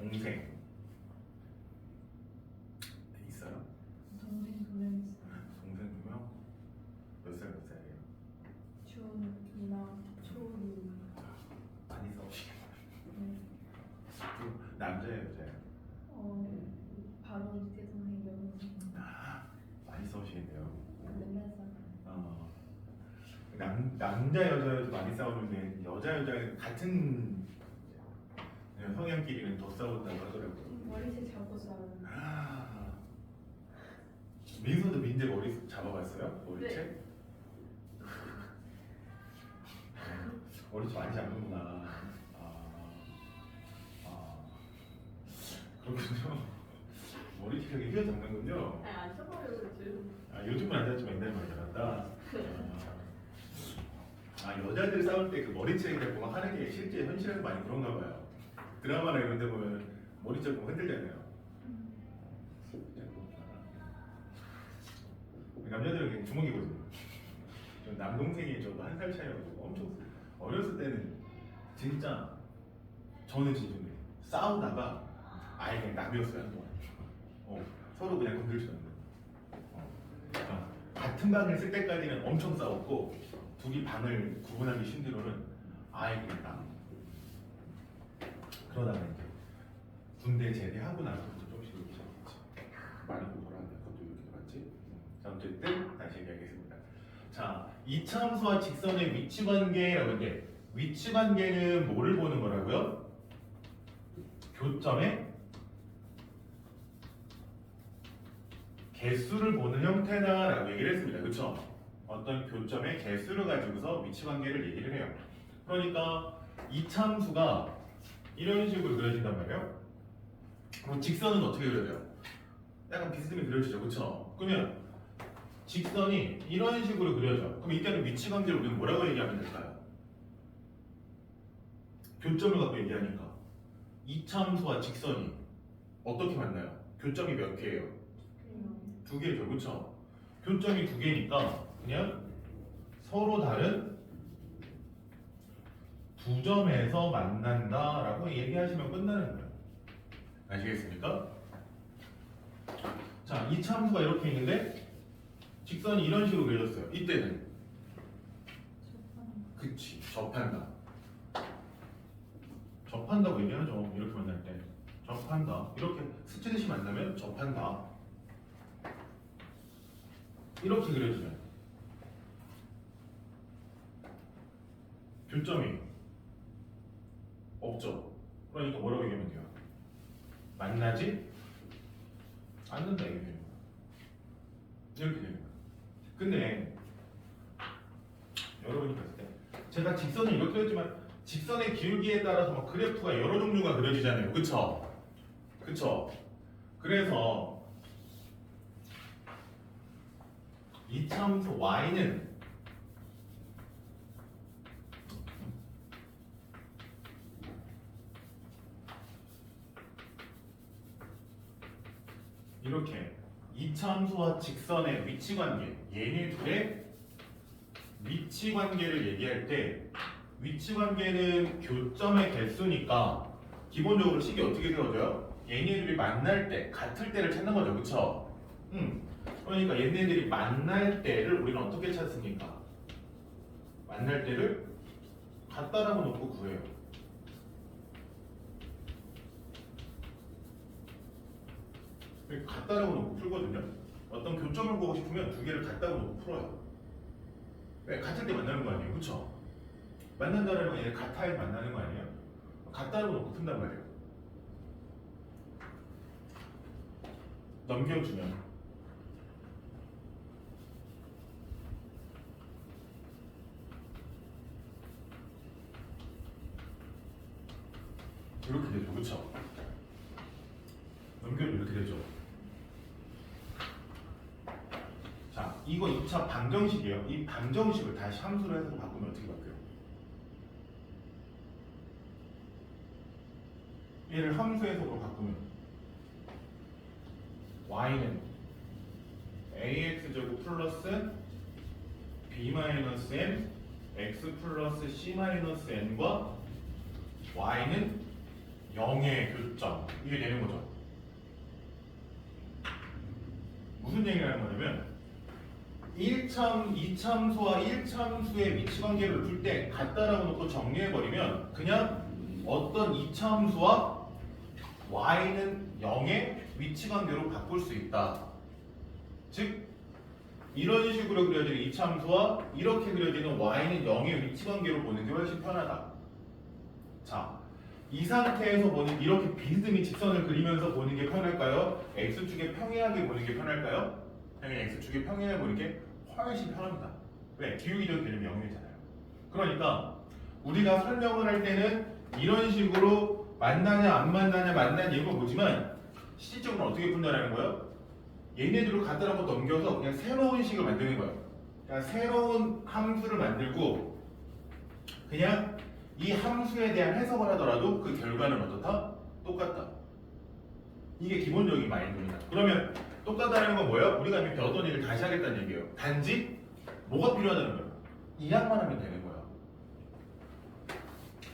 동생 있어요? 동생 2명 있어요. 동생 2명? 몇 살이에요? 준이랑 초이. 많이 싸우시겠네요. 네. 남자예요, 여자예요? 바로 밑에 동생 여동생. 많이 싸우시겠네요. 맨날 싸워요. 남자 여자도 많이 싸우는데 여자 같은 성향끼리는 더 싸운다고 하더라고요. 머리채 잡고 싸워요. 민서도 민재 머리 잡아봤어요? 머리채? 머리채 많이 잡는구나. 그렇군요. 머리채가 휘어 잡는군요. 아니 안 쳐버려요 요즘. 요즘은 안 잡지만 옛날에 많이 잡았다. 여자들 싸울 때 그 머리채를 보면 하는 게 실제 현실에서 많이 그런가 봐요. 드라마나 이런 데 보면 머리채 보면 흔들잖아요. 남자들은 주먹이거든요. 남동생이 저도 1살 차이라고 엄청 어렸을 때는 진짜 저는 진짜 싸우다가 아예 그냥 남이었어요 한동안. 서로 그냥 건들지도 않는. 같은 방을 쓸 때까지는 엄청 싸웠고 둘이 방을 구분하기 힘들어는 아예 그냥 남. 그러다가 이제 군대 제대하고 나서부터 조금씩 시작했지. 많이 돌아왔네. 그것도 이렇게 돌았지. 자, 어쨌든 다시 얘기하겠습니다. 자, 이차함수와 직선의 위치관계라고 이제 위치관계는 뭐를 보는 거라고요? 교점의 개수를 보는 형태다라고 얘기를 했습니다. 그렇죠? 어떤 교점의 개수를 가지고서 위치관계를 얘기를 해요. 그러니까 이차함수가 이런 식으로 그려진단 말이에요. 그럼 직선은 어떻게 그려져요? 약간 비스듬히 그려지죠, 그렇죠? 그러면 직선이 이런 식으로 그려져. 그럼 이때는 위치관계를 우리는 뭐라고 얘기하면 될까요? 교점을 갖고 얘기하니까 이차함수와 직선이 어떻게 만나요? 교점이 몇 개예요? 2개죠, 그렇죠? 교점이 2개니까 그냥 서로 다른 두 점에서 만난다라고 얘기하시면 끝나는 거예요. 아시겠습니까? 자, 이차함수가 이렇게 있는데 직선이 이런 식으로 그려졌어요. 이때는 그치, 접한다. 접한다고 얘기하죠. 이렇게 만날 때 접한다. 이렇게 스치듯이 만나면 접한다. 이렇게 그려지죠. 교점이 없죠. 그러니까 뭐라고 얘기하면 돼요? 만나지 않는다 이게 되는 거야. 이렇게 되는 거야. 근데 여러분이 봤을 때 제가 직선을 이렇게 했지만 직선의 기울기에 따라서 막 그래프가 여러 종류가 그려지잖아요. 그쵸? 그쵸? 그래서 이차함수 y는 이렇게 이차함수와 직선의 위치관계, 얘네 둘의 위치관계를 얘기할 때 위치관계는 교점의 개수니까 기본적으로 식이 어떻게 세워져요? 얘네들이 만날 때, 같을 때를 찾는 거죠. 그쵸? 그러니까 얘네들이 만날 때를 우리는 어떻게 찾습니까? 만날 때를 같다라고 놓고 구해요. 이렇게 같다라고 놓고 풀거든요. 어떤 교점을 보고 싶으면 2개를 같다고 놓고 풀어요. 왜? 같을 때 만나는 거 아니에요? 그쵸? 만난다는 건 얘네 같아야 만나는 거 아니에요? 같다라고 놓고 푼단 말이에요. 넘겨주면 이렇게 되죠, 그쵸? 넘겨주면 이렇게 되죠. 자, 이거 2차 방정식이에요. 이 방정식을 다시 함수로 해서 바꾸면 어떻게 바뀌어요? 얘를 함수 해석으로 바꾸면 y는 ax제곱 플러스 b-n x 플러스 c-n과 y는 0의 교점 이게 되는 거죠. 무슨 얘기를 하는 거냐면 2참수와 1참수의 위치관계를 풀 때 같다라고 놓고 정리해버리면 그냥 어떤 2참수와 y는 0의 위치관계로 바꿀 수 있다. 즉 이런 식으로 그려지는 2참수와 이렇게 그려지는 y는 0의 위치관계로 보는 게 훨씬 편하다. 자, 이 상태에서 보는 이렇게 비스듬히 직선을 그리면서 보는 게 편할까요? x축에 평행하게 보는 게 편할까요? 당연히 x축에 평행하게 보는 게 훨씬 편합니다. 왜? 기울기적 개념이 0이잖아요. 그러니까 우리가 설명을 할 때는 이런 식으로 만나냐 안 만나냐 만나냐 이거 보지만 실질적으로 어떻게 푼다라는 거예요? 얘네들을 갖다라고 넘겨서 그냥 새로운 식을 만드는 거예요. 그냥 새로운 함수를 만들고 그냥 이 함수에 대한 해석을 하더라도 그 결과는 어떻다? 똑같다. 이게 기본적인 마인드입니다. 그러면 똑같다는 건 뭐예요? 우리가 이미 배웠던 일을 다시 하겠다는 얘기예요. 단지 뭐가 필요하다는 거예요? 이항만 하면 되는 거예요.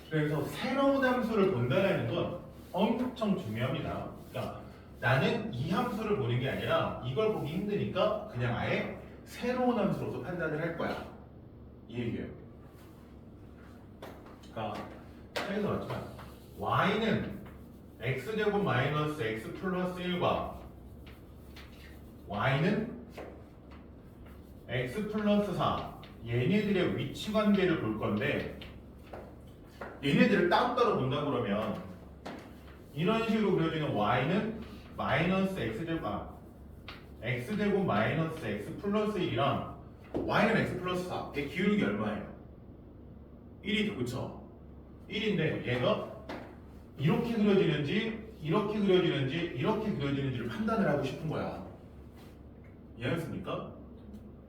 그래서 새로운 함수를 본다는 건 엄청 중요합니다. 그러니까 나는 이 함수를 보는 게 아니라 이걸 보기 힘드니까 그냥 아예 새로운 함수로서 판단을 할 거야. 이 얘기예요. 그러니까 차에서 맞지만 y는 x제곱 마이너스 x 플러스 1과 y는 x 플러스 4 얘네들의 위치관계를 볼 건데 얘네들을 따로따로 본다 그러면 이런 식으로 그려지는 y는 마이너스 x제곱 마이너스 x 플러스 1이랑 y는 x 플러스 4의 기울기 얼마예요? 1이죠, 그쵸? 1인데 얘가 이렇게 그려지는지 이렇게 그려지는지 이렇게 그려지는지를 판단을 하고 싶은 거야. 이해했습니까?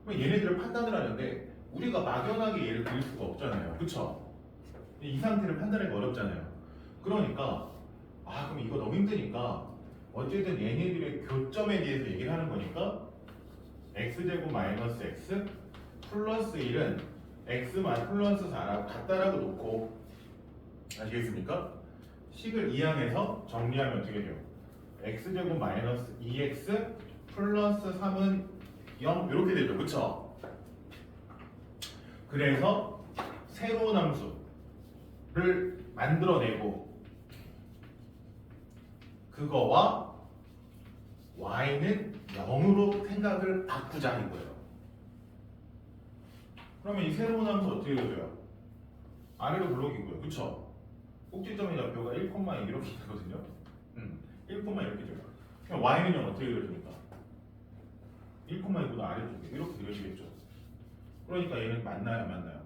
그럼 얘네들을 판단을 하는데 우리가 막연하게 얘를 그릴 수가 없잖아요, 그쵸? 이 상태를 판단하기 어렵잖아요. 그러니까 그럼 이거 너무 힘드니까 어쨌든 얘네들의 교점에 대해서 얘기를 하는 거니까 x제곱 마이너스 x 플러스 1은 x 플러스 4라고 같다라고 놓고 아시겠습니까? 식을 이항해서 정리하면 어떻게 돼요? x제곱 마이너스 2x 플러스 3은 0 이렇게 되죠, 그쵸? 그래서 새로운 함수를 만들어내고 그거와 y는 0으로 생각을 바꾸자 이거예요. 그러면 이 새로운 함수 어떻게 그려져요? 아래로 블록이고요, 그쵸? 꼭지점의 좌표가 1, 이렇게 되거든요. 1, 이렇게 돼요. 그럼 y는 0 어떻게 그려집니까? 1,2보다 아래쪽에 이렇게 그려지겠죠. 그러니까 얘는 만나요, 안 만나요?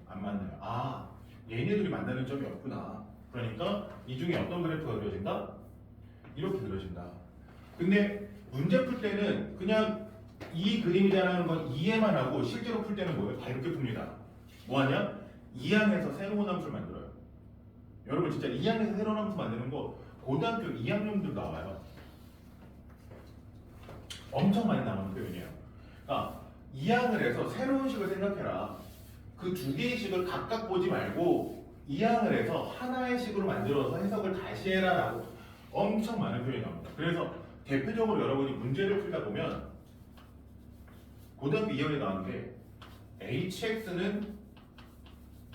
안 만나요. 얘네들이 만나는 점이 없구나. 그러니까 이 중에 어떤 그래프가 그려진다? 이렇게 그려진다. 근데 문제 풀 때는 그냥 이 그림이라는 건 이해만 하고 실제로 풀 때는 뭐예요? 다 이렇게 풉니다. 뭐하냐? 이항에서 새로운 함수를 만들어요. 여러분 진짜 이항에서 새로운 함수 만드는 거 고등학교 2학년들 나와요. 엄청 많이 나오는 표현이에요. 그러니까 이항을 해서 새로운 식을 생각해라. 그 두 개의 식을 각각 보지 말고 이항을 해서 하나의 식으로 만들어서 해석을 다시 해라 라고 엄청 많은 표현이 나옵니다. 그래서 대표적으로 여러분이 문제를 풀다 보면 고등학교 2학년에 나왔는데 hx는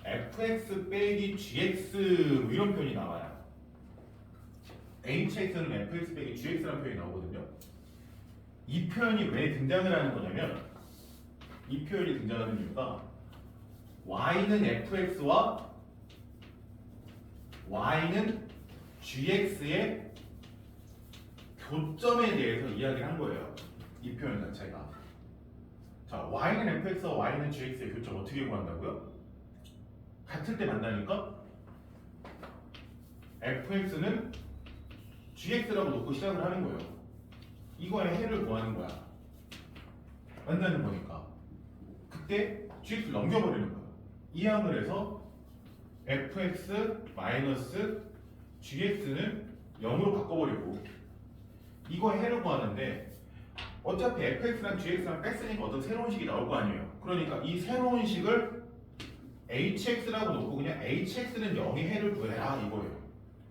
fx 빼기 gx 이런 표현이 나와요. hx는 fx 빼기 gx라는 표현이 나오거든요. 이 표현이 왜 등장을 하는 거냐면 이 표현이 등장하는 이유가 y는 fx와 y는 gx의 교점에 대해서 이야기를 한 거예요. 이 표현 자체가. 자, y는 fx와 y는 gx의 교점 어떻게 구한다고요? 같을 때 만나니까 fx는 gx라고 놓고 시작을 하는 거예요. 이거의 해를 구하는 거야. 만나는 거니까. 그때 gx를 넘겨버리는 거야. 이항을 해서 fx 마이너스 gx는 0으로 바꿔버리고 이거의 해를 구하는데 어차피 fx랑 gx랑 뺐으니까 어떤 새로운 식이 나올 거 아니에요. 그러니까 이 새로운 식을 hx라고 놓고 그냥 hx는 0의 해를 구해라 이거예요.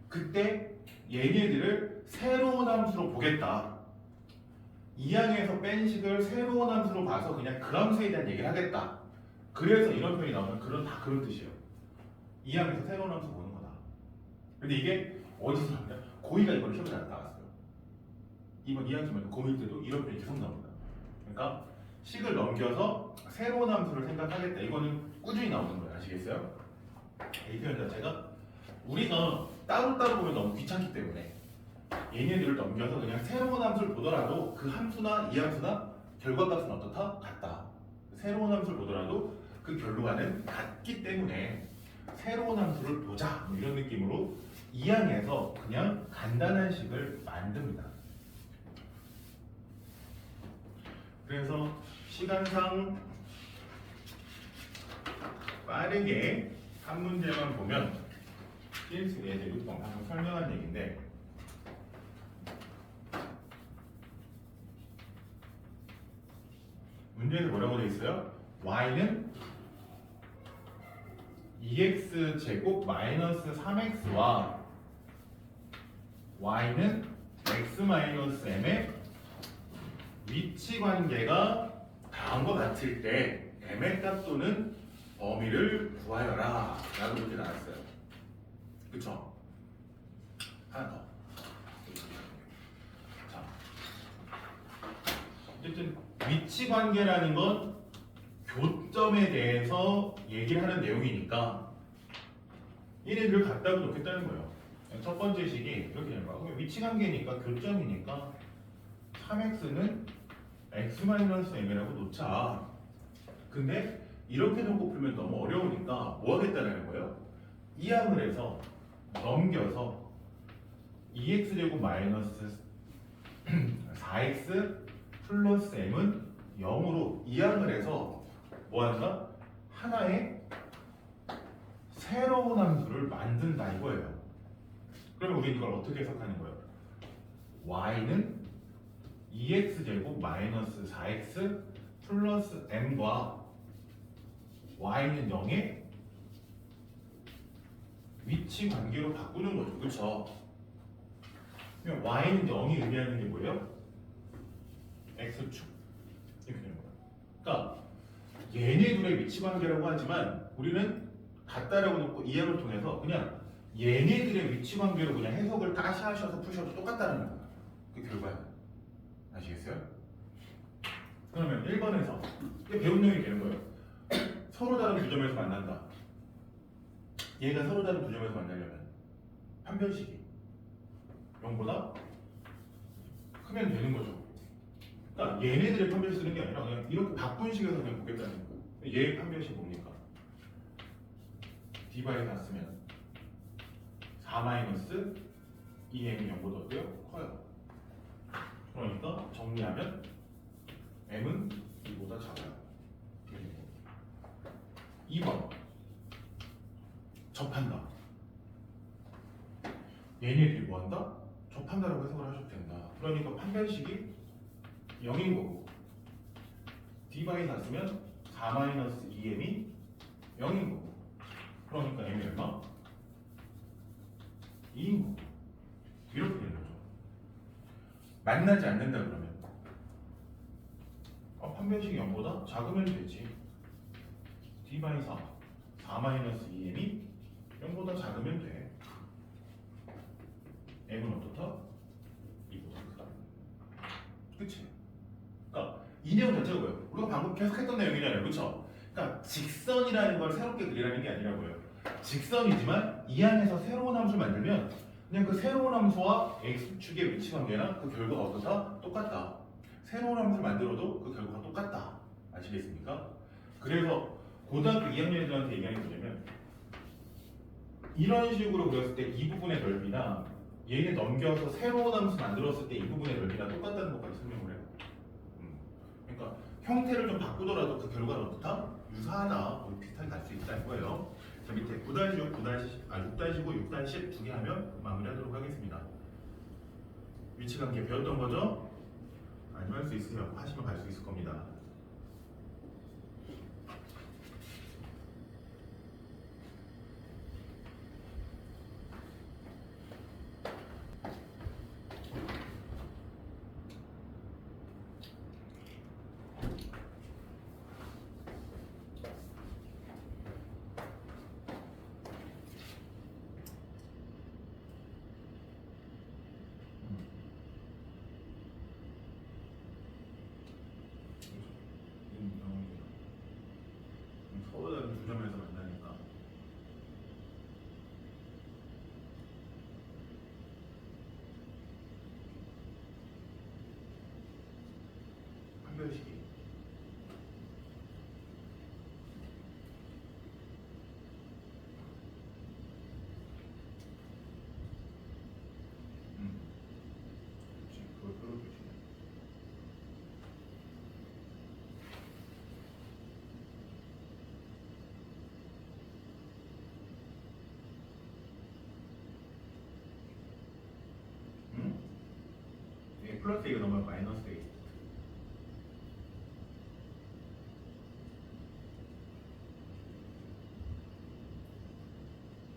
그때 얘네들을 새로운 함수로 보겠다. 2항에서 뺀 식을 새로운 함수로 봐서 그냥 그 함수에 대한 얘기를 하겠다. 그래서 이런 표현이 나오면 다 그런 뜻이에요. 2항에서 새로운 함수 보는 거다. 근데 이게 어디서 나오냐? 고2가 이번에 시험에 잘 나왔어요. 이번 2학기 말고 고1 때도 이런 표현이 계속 나옵니다. 그러니까 식을 넘겨서 새로운 함수를 생각하겠다. 이거는 꾸준히 나오는 거예요. 아시겠어요? 이 표현 자체가 우리가 따로따로 보면 너무 귀찮기 때문에 얘네들을 넘겨서 그냥 새로운 함수를 보더라도 그 함수나 이 함수나 결과값은 어떻다? 같다. 새로운 함수를 보더라도 그 결과는 같기 때문에 새로운 함수를 보자. 뭐 이런 느낌으로 2항에서 그냥 간단한 식을 만듭니다. 그래서 시간상 빠르게 한 문제만 보면 CS의 제곱법 방금 설명한 얘기인데 문제에서 뭐라고 되어 있어요? y는 2x 제곱 마이너스 3x와 y는 x 마이너스 m의 위치 관계가 다음과 같을 때 m의 값 또는 범위를 구하여라 라고 그렇게 나왔어요. 그쵸? 하나 더. 자, 어쨌든 위치 관계라는 건 교점에 대해서 얘기를 하는 내용이니까 얘네들을 갖다가 놓겠다는 거예요. 첫 번째 식이 이렇게 되는 거야. 그럼 위치 관계니까 교점이니까 3x는 x-m이라고 놓자. 근데 이렇게 놓고 풀면 너무 어려우니까 뭐 하겠다는 거예요? 이항을 해서 넘겨서 2x제곱 마이너스 4x 플러스 m은 0으로 이항을 해서 뭐 한다? 하나의 새로운 함수를 만든다 이거예요. 그러면 우리 이걸 어떻게 해석하는 거예요? y는 2x제곱 마이너스 4x 플러스 m과 y는 0의 위치 관계로 바꾸는 거죠. 그쵸? 그럼 y는 0이 의미하는 게 뭐예요? x축. 이렇게 되는 거예요. 그러니까 얘네 둘의 위치 관계라고 하지만 우리는 같다라고 놓고 이항을 통해서 그냥 얘네들의 위치 관계로 그냥 해석을 다시 하셔서 푸셔도 똑같다는 거예요. 그 결과예요. 아시겠어요? 그러면 1번에서 배운 내용이 되는 거예요. 서로 다른 두 점에서 만난다. 얘가 서로 다른 두 점에서 만나려면 판별식이 0보다 크면 되는 거죠. 그러니까 얘네들의 판별식 쓰는 게 아니라 그냥 이렇게 바꾼 식에서 그냥 보겠다는 거예요. 얘의 판별식 뭡니까? d바이 났으면 4-2m이 0보다 어때요? 커요. 그러니까 정리하면 m은 2보다 작아요. 2번 접한다. 얘네들이 뭐한다? 접한다라고 해석을 하셔도 된다. 그러니까 판별식이 0인 거고 d바이 났으면 4-2m이 0인 거고 그러니까 m이 얼마? 2인 거고 이렇게 되는 거죠. 만나지 않는다 그러면 판별식이 0보다 작으면 되지. d바이 4-2m이 0보다 작으면 돼. m은 어떻다? 2보다 크다. 그치? 그러니까 이 내용 자체가 뭐예요? 우리가 방금 계속 했던 내용이잖아요. 그쵸? 그러니까 직선이라는 걸 새롭게 그리라는 게 아니라고요. 직선이지만 이 안에서 새로운 함수를 만들면 그냥 그 새로운 함수와 x축의 위치 관계나 그 결과가 어떻다? 똑같다. 새로운 함수를 만들어도 그 결과가 똑같다. 아시겠습니까? 그래서 고등학교 2학년 애들한테 얘기하는 게 뭐냐면 이런 식으로 그렸을 때 이 부분의 넓이나 얘를 넘겨서 새로운 함수 만들었을 때 이 부분의 넓이나 똑같다는 것까지 설명을 해요. 그러니까 형태를 좀 바꾸더라도 그 결과는 어떻다? 유사하다. 뭐 비슷하게 갈 수 있다는 거예요. 자, 밑에 9-6, 6-9, 6-10 두 개 하면 마무리하도록 하겠습니다. 위치관계 배웠던 거죠? 아니면 할 수 있으세요. 하시면 갈 수 있을 겁니다. 서로 다른 두 점에서 만나니까. 판별식이. 그렇지. 그걸 끌어주지. 응? 이게 플러스 A가 넘어가면 마이너스 A.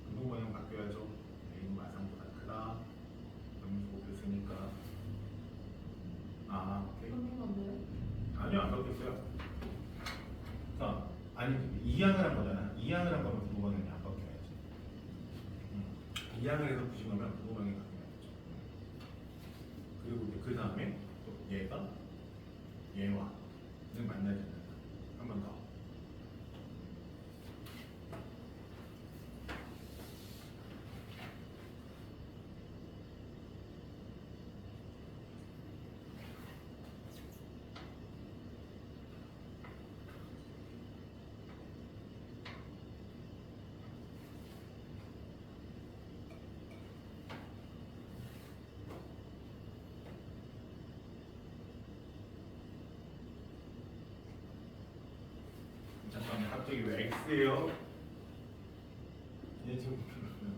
운동 방향 바뀌어야죠. A는 마상보다 크다. 점수 높였으니까. 아, 오케이. 선생님 뭐예요? 아니요, 안 바뀌었어요. 자, 아니, 2항을 한 거잖아. 2항을 한 거면 부동방향이 안 바뀌어야지. 2항을 해서 부심하면 부동방향이 바뀌어야죠. 그리고 이제 그 다음에 또 얘가 얘와는 만나지 않는다. 한 번 더. 잠깐만, 갑자기 왜 X예요? 얘 지금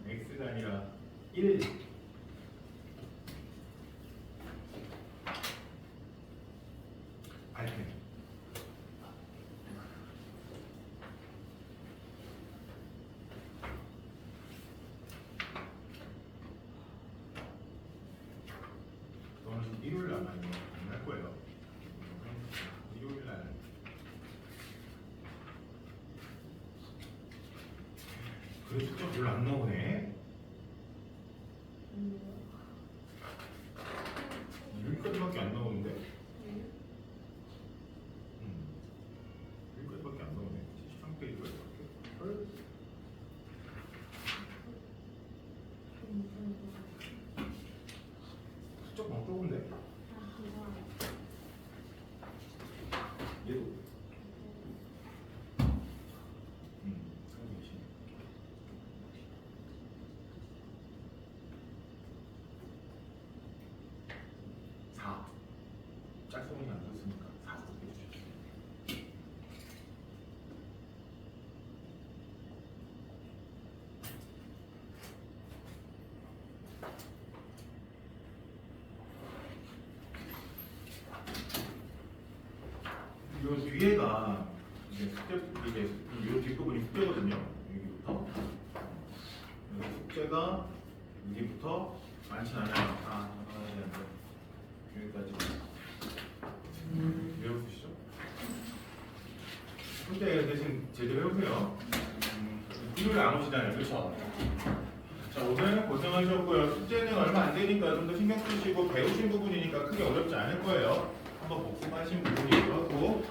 X가 아니라 1. 발표. 너는 지금 일요일 날 많이 할 거예요. 일요일 날. 그래 숙제 별로 안 나오네. 여기까지밖에 안 나오는데? 여기까지밖에 안 나오네. 13페이지까지밖에. 헐. 숫자 너무 적은데? 얘도. 상대이시네. 4. 짝수분이 안 썼으니까 4 해주십시오. 요 뒤에가 이제 숙제 이게 요 뒷부분이 숙제거든요. 여기부터. 그래서 숙제가 여기부터 많진 않아요. 아, 여기까지. 외우시죠? 숙제 대신 제대로 해보세요. 일요일에 안 오시잖아요, 그렇죠? 자, 오늘 고생하셨고요. 숙제는 얼마 안 되니까 좀 더 신경 쓰시고 배우신 부분이니까 크게 어렵지 않을 거예요. 한번 복습하신 부분이기도 하고.